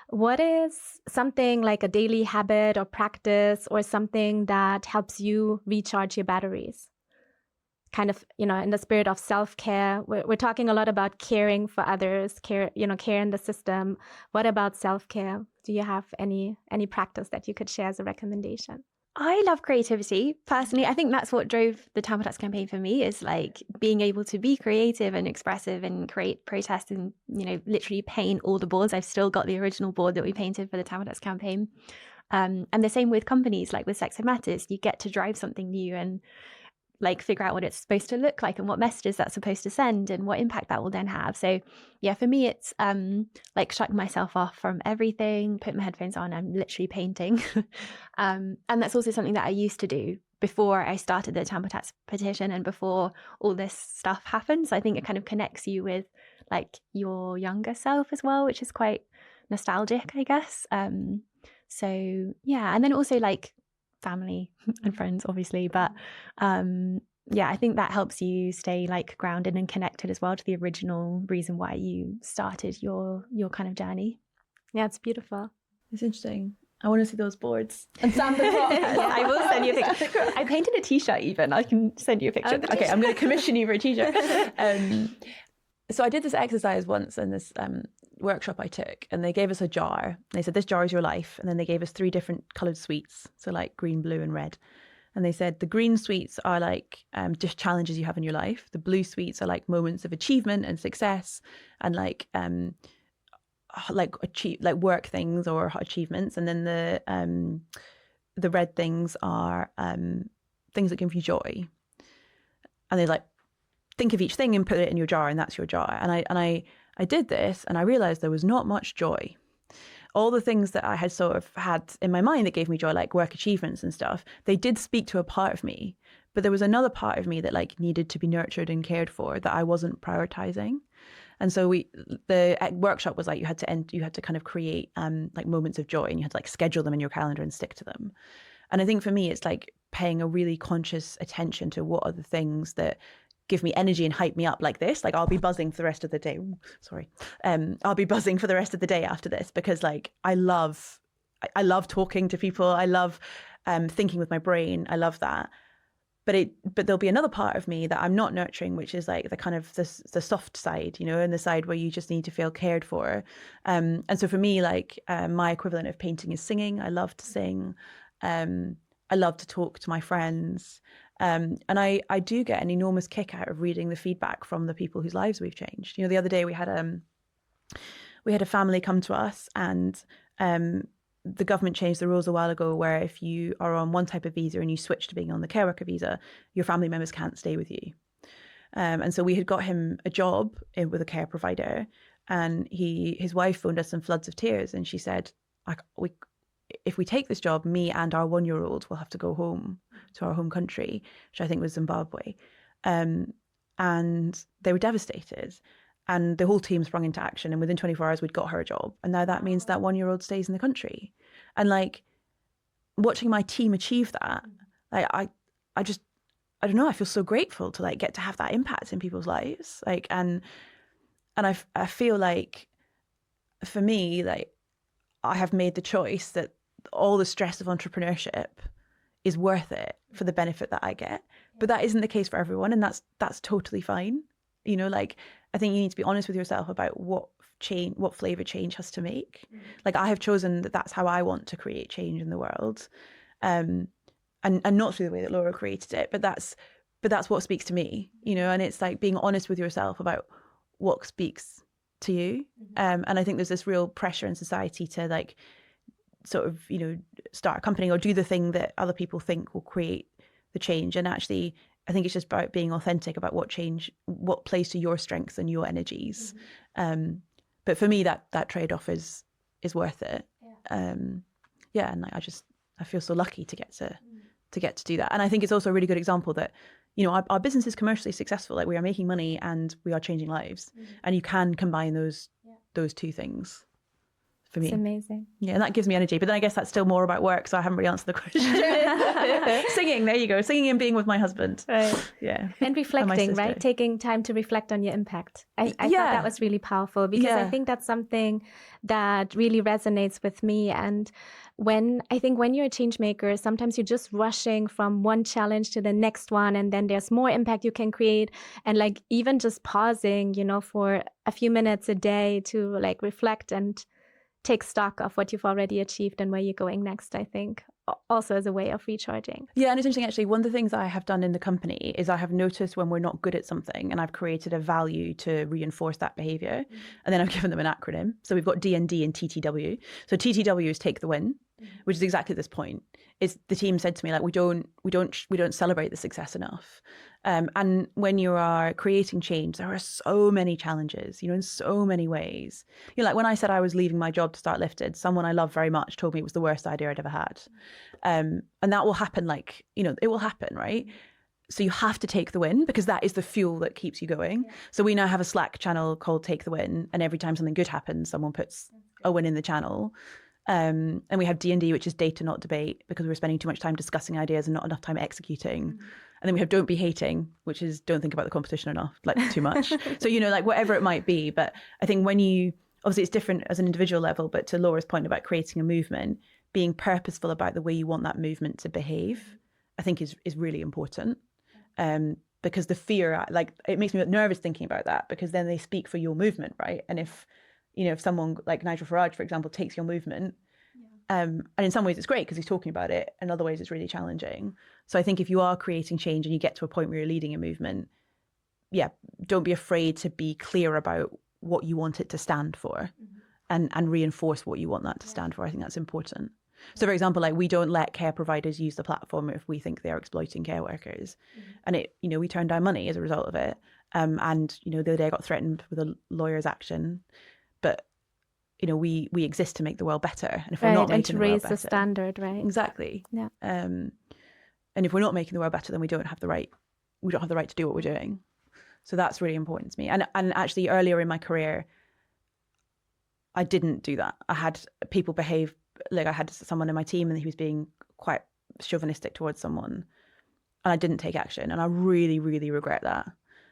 S3: What is something like a daily habit or practice or something that helps you recharge your batteries? Kind of, in the spirit of self-care. We're talking a lot about caring for others, care in the system. What about self-care? Do you have any practice that you could share as a recommendation?
S1: I love creativity. Personally, I think that's what drove the Tampon Tax campaign for me, is like being able to be creative and expressive and create protests and, literally paint all the boards. I've still got the original board that we painted for the Tampon Tax campaign. And the same with companies, like with Sex Ed Matters, you get to drive something new and like figure out what it's supposed to look like and what messages that's supposed to send and what impact that will then have. So yeah, for me, it's like shutting myself off from everything, putting my headphones on, I'm literally painting. And that's also something that I used to do before I started the Tampon Tax petition and before all this stuff happened. So I think it kind of connects you with like your younger self as well, which is quite nostalgic, I guess. So yeah, and then also like family and friends, obviously, but yeah, I think that helps you stay like grounded and connected as well to the original reason why you started your kind of journey.
S3: Yeah, it's beautiful.
S2: It's interesting. I want to see those boards and Sam the Croc.
S1: Yeah, I will send you a picture. I painted a t-shirt even. I can send you a picture.
S2: Okay, I'm going to commission you for a t-shirt. So I did this exercise once in this workshop I took, and they gave us a jar. They said, this jar is your life. And then they gave us 3 different coloured sweets. So like green, blue and red. And they said the green sweets are like just challenges you have in your life. The blue sweets are like moments of achievement and success and like work things or achievements. And then the red things are things that give you joy. And they like think of each thing and put it in your jar, and that's your jar. And I did this, and I realized there was not much joy all the things that I had sort of had in my mind that gave me joy, like work achievements and stuff, they did speak to a part of me. But there was another part of me that like needed to be nurtured and cared for that I wasn't prioritizing. And so the workshop was like you had to kind of create like moments of joy, and you had to like schedule them in your calendar and stick to them. And I think for me, it's like paying a really conscious attention to what are the things that give me energy and hype me up like this. Like I'll be buzzing for the rest of the day. I'll be buzzing for the rest of the day after this, because like I love talking to people. I love thinking with my brain. I love that. But there'll be another part of me that I'm not nurturing, which is like the kind of the soft side, you know, and the side where you just need to feel cared for. And so for me, like my equivalent of painting is singing. I love to sing. I love to talk to my friends. And I do get an enormous kick out of reading the feedback from the people whose lives we've changed. You know, the other day we had a family come to us, and the government changed the rules a while ago where if you are on one type of visa and you switch to being on the care worker visa, your family members can't stay with you. And so we had got him a job with a care provider, and his wife phoned us in floods of tears, and she said, if we take this job, me and our 1-year-old will have to go home to our home country, which I think was Zimbabwe. And they were devastated. And the whole team sprung into action. And within 24 hours, we'd got her a job. And now that means that 1-year-old stays in the country. And like watching my team achieve that, like I don't know, I feel so grateful to like get to have that impact in people's lives. Like, and I feel like for me, like I have made the choice that all the stress of entrepreneurship is worth it for the benefit that I get. But that isn't the case for everyone. And that's totally fine. You know, like, I think you need to be honest with yourself about what flavor change has to make. Like, I have chosen that that's how I want to create change in the world. And not through the way that Laura created it, but that's what speaks to me, you know, and it's like being honest with yourself about what speaks to you. And I think there's this real pressure in society to like sort of, you know, start a company or do the thing that other people think will create the change. And actually, I think it's just about being authentic about what plays to your strengths and your energies. But for me, that trade-off is worth it. And like, I feel so lucky to get to do that. And I think it's also a really good example that, you know, our business is commercially successful. Like, we are making money and we are changing lives. And you can combine those two things. For me.
S3: It's amazing.
S2: Yeah, and that gives me energy. But then I guess that's still more about work, so I haven't really answered the question. Singing, there you go. Singing and being with my husband.
S3: Right.
S2: Yeah.
S3: And reflecting, right? Taking time to reflect on your impact. I thought that was really powerful, because I think that's something that really resonates with me. And when you're a change maker, sometimes you're just rushing from one challenge to the next one, and then there's more impact you can create. And like, even just pausing, you know, for a few minutes a day to like reflect and take stock of what you've already achieved and where you're going next, I think also as a way of recharging.
S2: Yeah, and it's interesting, actually, one of the things I have done in the company is I have noticed when we're not good at something, and I've created a value to reinforce that behavior. And then I've given them an acronym. So we've got D&D and TTW. So TTW is take the win, which is exactly this point. It's the team said to me, like, we don't celebrate the success enough. And when you are creating change, there are so many challenges, you know, in so many ways. You know, like when I said I was leaving my job to start Lifted, someone I love very much told me it was the worst idea I'd ever had. And that will happen, like, you know, it will happen, right? So you have to take the win, because that is the fuel that keeps you going. So we now have a Slack channel called Take the Win. And every time something good happens, someone puts a win in the channel. And we have D&D, which is data, not debate, because we're spending too much time discussing ideas and not enough time executing. And then we have don't be hating, which is don't think about the competition enough, like too much. So, you know, like whatever it might be. But I think when you, obviously it's different as an individual level, but to Laura's point about creating a movement, being purposeful about the way you want that movement to behave, I think is really important. Because the fear, like, it makes me nervous thinking about that, because then they speak for your movement, right? And if someone like Nigel Farage, for example, takes your movement, and in some ways it's great because he's talking about it, in other ways it's really challenging. So I think if you are creating change and you get to a point where you're leading a movement, don't be afraid to be clear about what you want it to stand for, and reinforce what you want that to stand for. I think that's important. So, for example, like, we don't let care providers use the platform if we think they're exploiting care workers. And it, you know, we turn down money as a result of it. And, you know, the other day I got threatened with a lawyer's action. But we exist to make the world better. And if we're not making the world better,
S3: and to raise the standard, right?
S2: Exactly.
S3: Yeah.
S2: And if we're not making the world better, then we don't have the right to do what we're doing. So that's really important to me. And actually earlier in my career, I didn't do that. I had people behave like I had someone in my team and he was being quite chauvinistic towards someone, and I didn't take action. And I really, really regret that,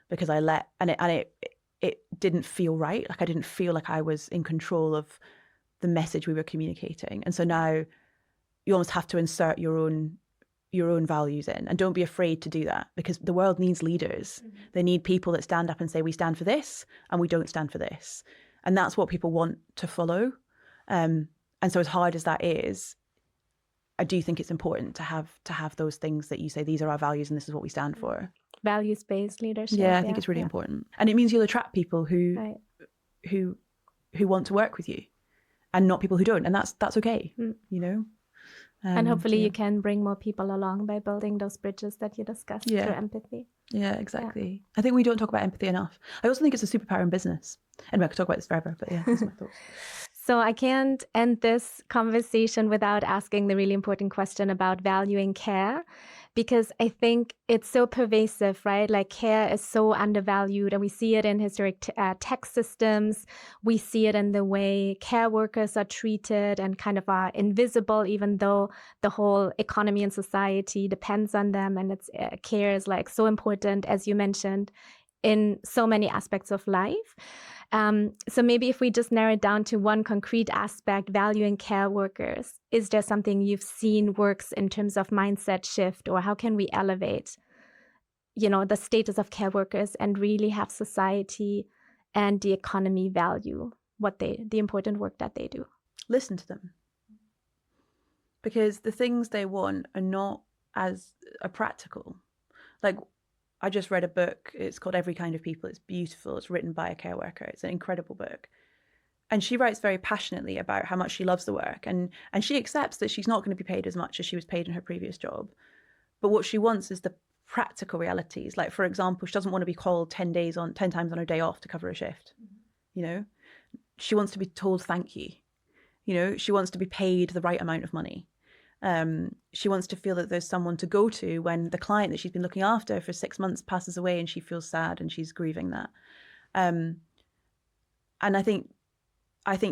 S2: because it didn't feel right. Like I didn't feel like I was in control of the message we were communicating. And so now you almost have to insert your own values in, and don't be afraid to do that, because the world needs leaders. Mm-hmm. They need people that stand up and say, we stand for this and we don't stand for this. And that's what people want to follow. And so as hard as that is, I do think it's important to have those things that you say, these are our values and this is what we stand for.
S3: Values-based leadership.
S2: Yeah, I think it's really important. And it means you'll attract people who want to work with you, and not people who don't. And that's okay,
S3: and hopefully you can bring more people along by building those bridges that you discussed through empathy.
S2: Yeah, exactly. Yeah. I think we don't talk about empathy enough. I also think it's a superpower in business. Anyway, I could talk about this forever, but yeah, that's my thoughts.
S3: So I can't end this conversation without asking the really important question about valuing care, because I think it's so pervasive, right? Like care is so undervalued, and we see it in historic tech systems. We see it in the way care workers are treated and kind of are invisible, even though the whole economy and society depends on them. And it's care is like so important, as you mentioned, in so many aspects of life. So maybe if we just narrow it down to one concrete aspect, valuing care workers, is there something you've seen works in terms of mindset shift, or how can we elevate, the status of care workers and really have society and the economy value the important work that they do?
S2: Listen to them. Because the things they want are not as practical. Like, I just read a book. It's called Every Kind of People. It's beautiful. It's written by a care worker. It's an incredible book. And she writes very passionately about how much she loves the work. And she accepts that she's not going to be paid as much as she was paid in her previous job. But what she wants is the practical realities. Like, for example, she doesn't want to be called 10 times on her day off to cover a shift. She wants to be told thank you. She wants to be paid the right amount of money. She wants to feel that there's someone to go to when the client that she's been looking after for 6 months passes away, and she feels sad and she's grieving that. And I think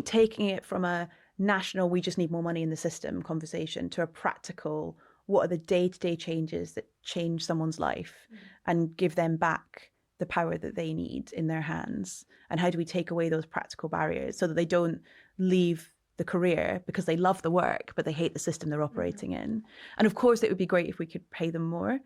S2: taking it from a national, we just need more money in the system conversation, to a practical, what are the day-to-day changes that change someone's life and give them back the power that they need in their hands? And how do we take away those practical barriers so that they don't leave the career because they love the work, but they hate the system they're operating in? And of course, it would be great if we could pay them more.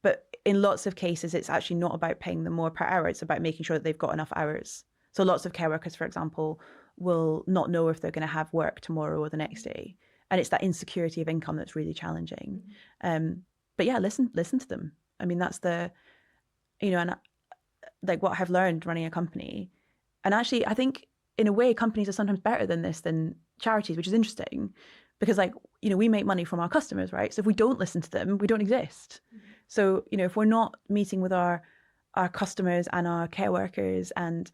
S2: But in lots of cases, it's actually not about paying them more per hour. It's about making sure that they've got enough hours. So lots of care workers, for example, will not know if they're going to have work tomorrow or the next day. And it's that insecurity of income that's really challenging. But yeah, listen to them. I mean, that's and like what I've learned running a company. And actually, I think in a way, companies are sometimes better than charities, which is interesting, because we make money from our customers, right? So if we don't listen to them, we don't exist. So, if we're not meeting with our customers and our care workers and,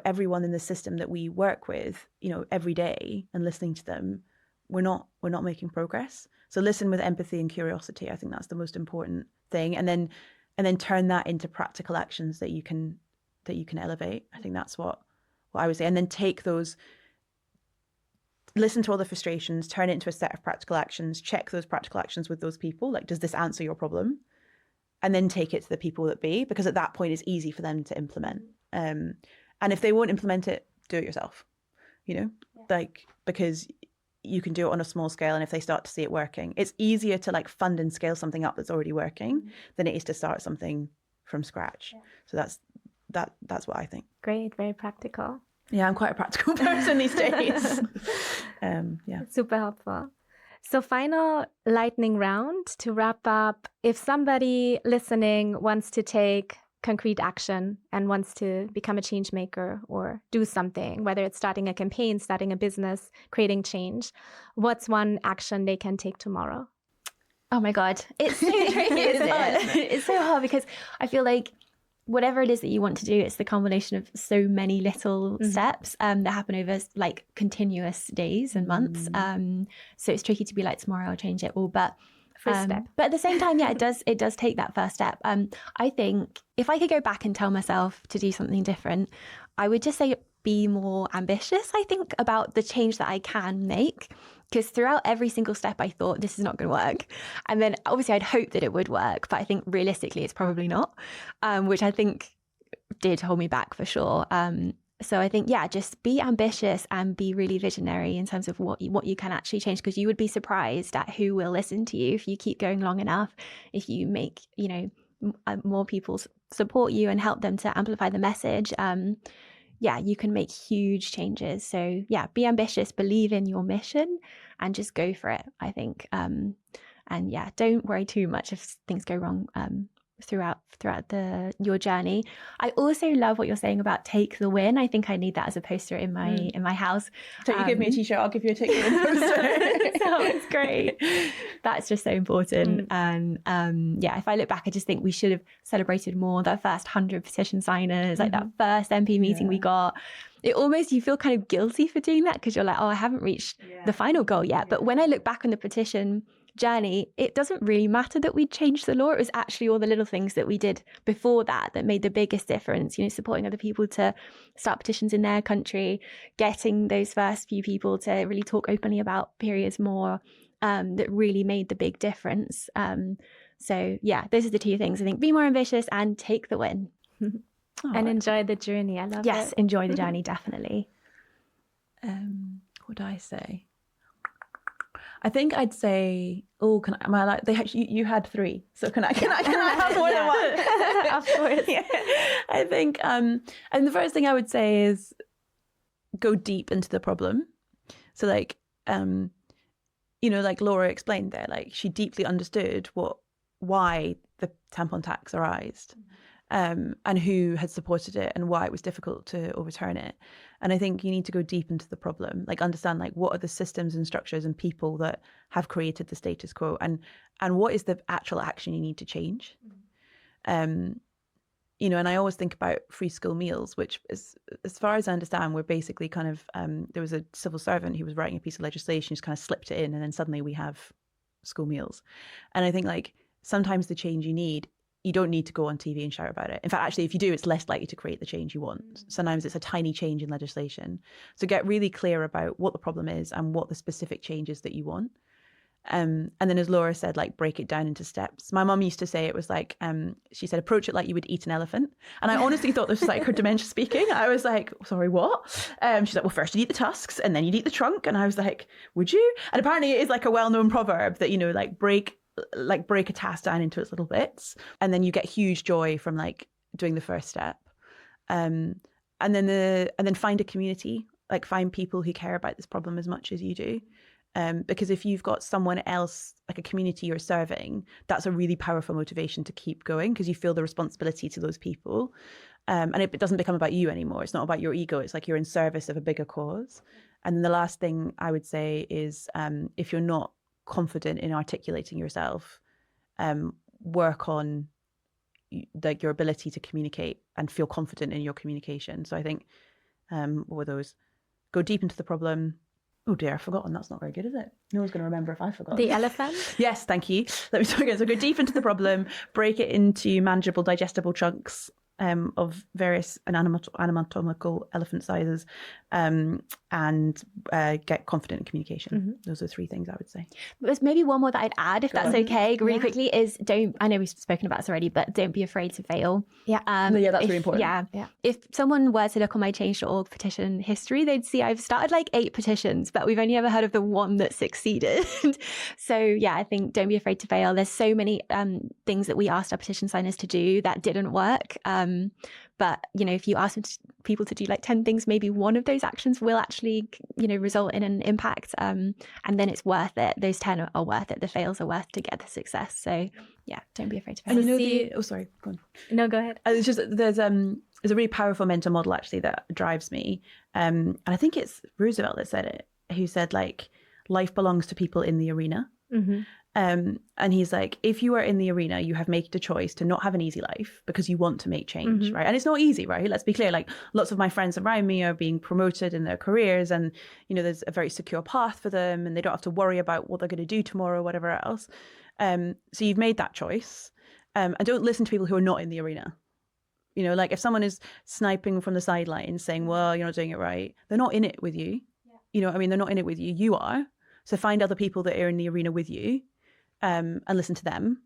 S2: everyone in the system that we work with, every day, and listening to them, we're not making progress. So listen with empathy and curiosity. I think that's the most important thing. And then turn that into practical actions that you can elevate. I think that's what I would say. And then take those, listen to all the frustrations, turn it into a set of practical actions, check those practical actions with those people. Like, does this answer your problem? And then take it to the people that be, because at that point it's easy for them to implement. And if they won't implement it, do it yourself, because you can do it on a small scale. And if they start to see it working, it's easier to fund and scale something up that's already working than it is to start something from scratch. Yeah. So that's what I think.
S3: Great, very practical.
S2: Yeah, I'm quite a practical person these days. Yeah.
S3: Super helpful. So final lightning round to wrap up. If somebody listening wants to take concrete action and wants to become a change maker or do something, whether it's starting a campaign, starting a business, creating change, what's one action they can take tomorrow?
S1: Oh my God, it's so tricky, isn't it? It's so hard, because I feel like whatever it is that you want to do, it's the combination of so many little steps that happen over like continuous days and months. So it's tricky to be like, tomorrow I'll change it all. But
S3: step.
S1: But at the same time, yeah, it does take that first step. I think if I could go back and tell myself to do something different, I would just say be more ambitious, I think, about the change that I can make. Because throughout every single step, I thought this is not going to work. And then obviously I'd hope that it would work, but I think realistically it's probably not, which I think did hold me back for sure. So I think, yeah, just be ambitious and be really visionary in terms of what you can actually change, because you would be surprised at who will listen to you if you keep going long enough, if you make, more people support you and help them to amplify the message. Yeah, you can make huge changes. So yeah, be ambitious, believe in your mission, and just go for it, I think. And yeah, don't worry too much if things go wrong throughout your journey. I also love what you're saying about take the win. I think I need that as a poster in my house.
S2: So you give me a t-shirt, I'll give you a take the win poster.
S1: Sounds great. That's just so important. And yeah, if I look back, I just think we should have celebrated more that first 100 petition signers, like that first MP meeting we got. It almost, you feel kind of guilty for doing that, because you're like, oh, I haven't reached the final goal yet. But when I look back on the petition journey, it doesn't really matter that we changed the law. It was actually all the little things that we did before that made the biggest difference. Supporting other people to start petitions in their country, getting those first few people to really talk openly about periods more, that really made the big difference. So yeah, those are the two things. I think be more ambitious and take the win.
S3: And enjoy the journey. I love it.
S1: Yes, enjoy the journey, definitely.
S2: What would I say? I think I'd say, you had 3, so can I have more than one?
S3: Of course.
S2: Yeah. I think, and the first thing I would say is go deep into the problem. So like, like Laura explained there, like she deeply understood why the tampon tax arised. And who had supported it and why it was difficult to overturn it. And I think you need to go deep into the problem, like understand like what are the systems and structures and people that have created the status quo, and what is the actual action you need to change. And I always think about free school meals, which is, as far as I understand, we're basically kind of, there was a civil servant who was writing a piece of legislation, just kind of slipped it in, and then suddenly we have school meals. And I think like sometimes the change you don't need to go on TV and shout about it. In fact, actually, if you do, it's less likely to create the change you want. Sometimes it's a tiny change in legislation. So get really clear about what the problem is and what the specific changes that you want. And then, as Laura said, like break it down into steps. My mum used to say it was like, she said, approach it like you would eat an elephant. And I honestly thought this was like her dementia speaking. I was like, sorry, what? She's like, well, first you'd eat the tusks and then you'd eat the trunk. And I was like, would you? And apparently it is like a well-known proverb that, like break a task down into its little bits, and then you get huge joy from like doing the first step. And then find a community, like find people who care about this problem as much as you do. Because if you've got someone else, like a community you're serving, that's a really powerful motivation to keep going, because you feel the responsibility to those people. And it doesn't become about you anymore. It's not about your ego. It's like you're in service of a bigger cause. And then the last thing I would say is, if you're not confident in articulating yourself, work on like your ability to communicate and feel confident in your communication. So I think, what were those? Go deep into the problem. Oh dear, I've forgotten. That's not very good, is it? No one's going to remember if I forgot.
S3: The elephant?
S2: Yes, thank you. Let me start again. So go deep into the problem, break it into manageable, digestible chunks of various anatomical elephant sizes, and get confident in communication. Those are 3 things I would say.
S1: There's maybe one more that I'd add, if that's okay, really quickly, is I know we've spoken about this already, but don't be afraid to fail.
S3: Yeah.
S2: That's really important.
S1: Yeah. If someone were to look on my Change.org petition history, they'd see I've started like 8 petitions, but we've only ever heard of the one that succeeded. So yeah, I think don't be afraid to fail. There's so many things that we asked our petition signers to do that didn't work. But, if you ask people to do like 10 things, maybe one of those actions will actually, result in an impact. And then it's worth it. Those 10 are worth it. The fails are worth to get the success. So yeah, don't be afraid to fail.
S2: And sorry, go on.
S3: No, go ahead.
S2: It's just, there's a really powerful mental model actually that drives me. And I think it's Roosevelt that said it, who said like, life belongs to people in the arena. And he's like, if you are in the arena, you have made the choice to not have an easy life because you want to make change, right? And it's not easy, right? Let's be clear. Like, lots of my friends around me are being promoted in their careers, and, you know, there's a very secure path for them, and they don't have to worry about what they're going to do tomorrow or whatever else. So you've made that choice. And don't listen to people who are not in the arena. You know, like if someone is sniping from the sidelines saying, well, you're not doing it right, they're not in it with you. Yeah. You know what I mean? They're not in it with you. You are. So find other people that are in the arena with you, and listen to them,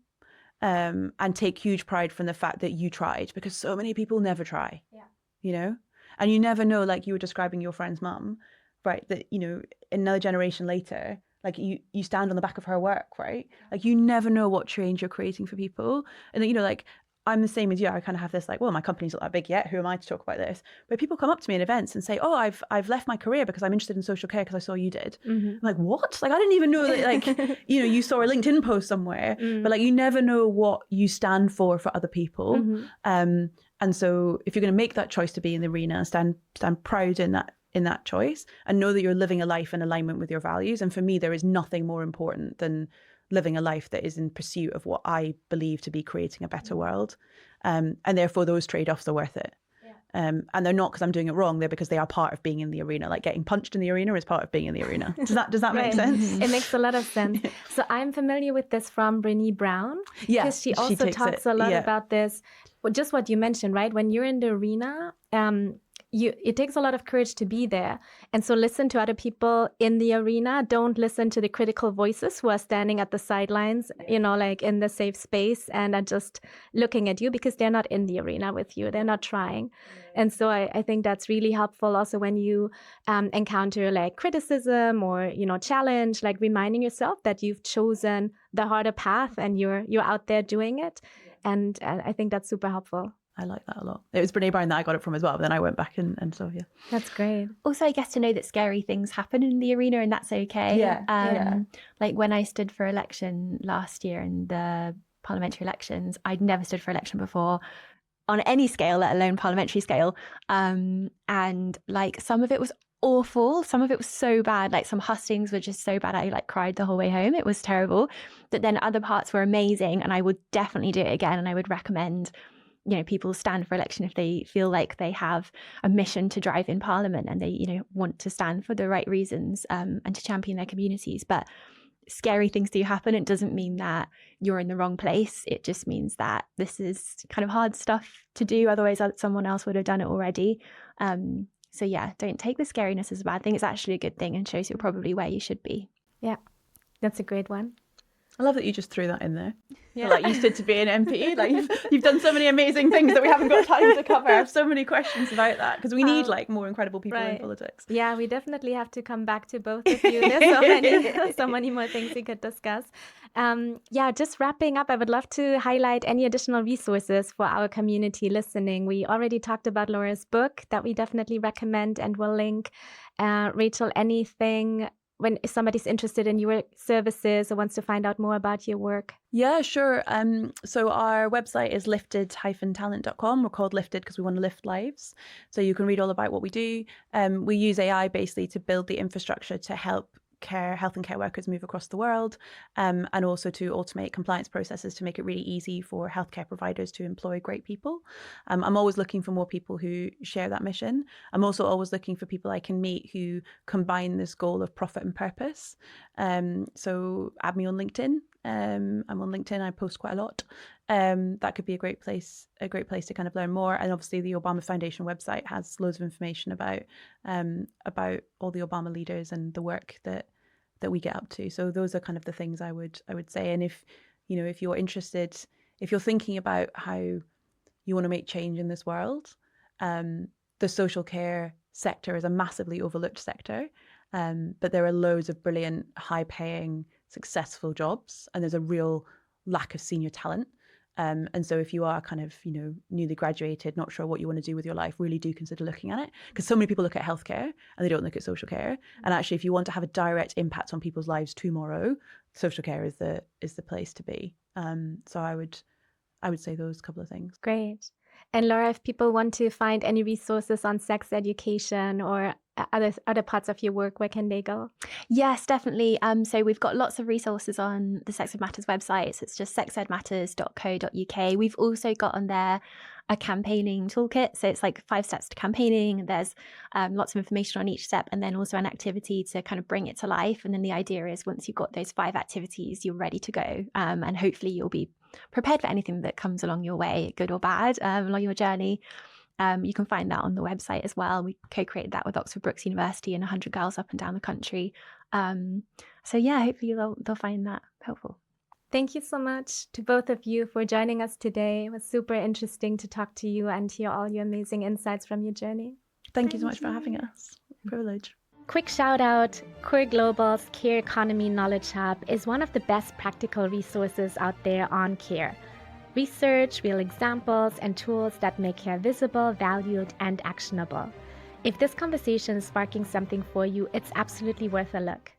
S2: and take huge pride from the fact that you tried, because so many people never try. Yeah. You know, and you never know, like you were describing your friend's mum, right? That, you know, another generation later, like you stand on the back of her work, right? Like you never know what change you're creating for people. And, you know, like I'm the same as you. I kind of have this like, well, my company's not that big yet. Who am I to talk about this? But people come up to me in events and say, oh, I've left my career because I'm interested in social care because I saw you did. I'm like, what? Like, I didn't even know that, like, you know, you saw a LinkedIn post somewhere, but like, you never know what you stand for other people. And so if you're going to make that choice to be in the arena, stand proud in that choice, and know that you're living a life in alignment with your values. And for me, there is nothing more important than living a life that is in pursuit of what I believe to be creating a better world. And therefore those trade-offs are worth it. Yeah. And they're not because I'm doing it wrong, they're because they are part of being in the arena. Like getting punched in the arena is part of being in the arena. Does that make sense?
S3: It makes a lot of sense. So I'm familiar with this from Brené Brown.
S2: Yeah,
S3: because she also talks a lot about this. Well, just what you mentioned, right? When you're in the arena, it takes a lot of courage to be there. And so listen to other people in the arena. Don't listen to the critical voices who are standing at the sidelines, you know, like in the safe space and are just looking at you because they're not in the arena with you. They're not trying. And so I think that's really helpful also when you encounter like criticism or, you know, challenge, like reminding yourself that you've chosen the harder path and you're out there doing it. And I think that's super helpful.
S2: I like that a lot. It was Brené Brown that I got it from as well, but then I went back and so, yeah.
S3: That's great.
S1: Also, I guess to know that scary things happen in the arena and that's okay.
S2: Yeah.
S1: Like when I stood for election last year in the parliamentary elections, I'd never stood for election before on any scale, let alone parliamentary scale. And like some of it was awful. Some of it was so bad. Like some hustings were just so bad. I like cried the whole way home. It was terrible. But then other parts were amazing. And I would definitely do it again. And I would recommend, you know, people stand for election if they feel like they have a mission to drive in parliament and they, you know, want to stand for the right reasons and to champion their communities. But scary things do happen. It doesn't mean that you're in the wrong place. It just means that this is kind of hard stuff to do. Otherwise, someone else would have done it already. So yeah, don't take the scariness as a bad thing. It's actually a good thing and shows you're probably where you should be.
S3: Yeah, that's a great one.
S2: I love that you just threw that in there. Yeah. Like you stood to be an MP. Like you've done so many amazing things that we haven't got time to cover. I have so many questions about that because we need like more incredible people in politics.
S3: Yeah, we definitely have to come back to both of you. There's so many more things we could discuss. Just wrapping up, I would love to highlight any additional resources for our community listening. We already talked about Laura's book that we definitely recommend and will link. Rachel, anything if somebody's interested in your services or wants to find out more about your work?
S2: Yeah, sure. So our website is lifted-talent.com. We're called Lifted because we want to lift lives. So you can read all about what we do. We use AI basically to build the infrastructure to help health and care workers move across the world, and also to automate compliance processes to make it really easy for healthcare providers to employ great people. I'm always looking for more people who share that mission. I'm also always looking for people I can meet who combine this goal of profit and purpose. So add me on LinkedIn. I'm on LinkedIn. I post quite a lot. That could be a great place to kind of learn more. And obviously the Obama Foundation website has loads of information about all the Obama leaders and the work that we get up to. So those are kind of the things I would say. And if you're interested, if you're thinking about how you want to make change in this world, the social care sector is a massively overlooked sector. But there are loads of brilliant, high-paying, successful jobs, and there's a real lack of senior talent. And so if you are kind of, newly graduated, not sure what you want to do with your life, really do consider looking at it, because so many people look at healthcare and they don't look at social care. And actually, if you want to have a direct impact on people's lives tomorrow, social care is the place to be. So I would say those couple of things.
S3: Great. And Laura, if people want to find any resources on sex education or other parts of your work, where can they go?
S1: Yes, definitely. So we've got lots of resources on the Sex Ed Matters website. So it's just sexedmatters.co.uk. We've also got on there a campaigning toolkit. So it's like 5 steps to campaigning. There's lots of information on each step, and then also an activity to kind of bring it to life. And then the idea is once you've got those 5 activities, you're ready to go. And hopefully you'll be prepared for anything that comes along your way, good or bad, along your journey. You can find that on the website as well. We co-created that with Oxford Brookes University and 100 girls up and down the country. So yeah, hopefully they'll find that helpful.
S3: Thank you so much to both of you for joining us today. It was super interesting to talk to you and hear all your amazing insights from your journey.
S2: Thank you so much for having us. Privilege.
S3: Quick shout out, Core Global's Care Economy Knowledge Hub is one of the best practical resources out there on care. Research, real examples, and tools that make care visible, valued, and actionable. If this conversation is sparking something for you, it's absolutely worth a look.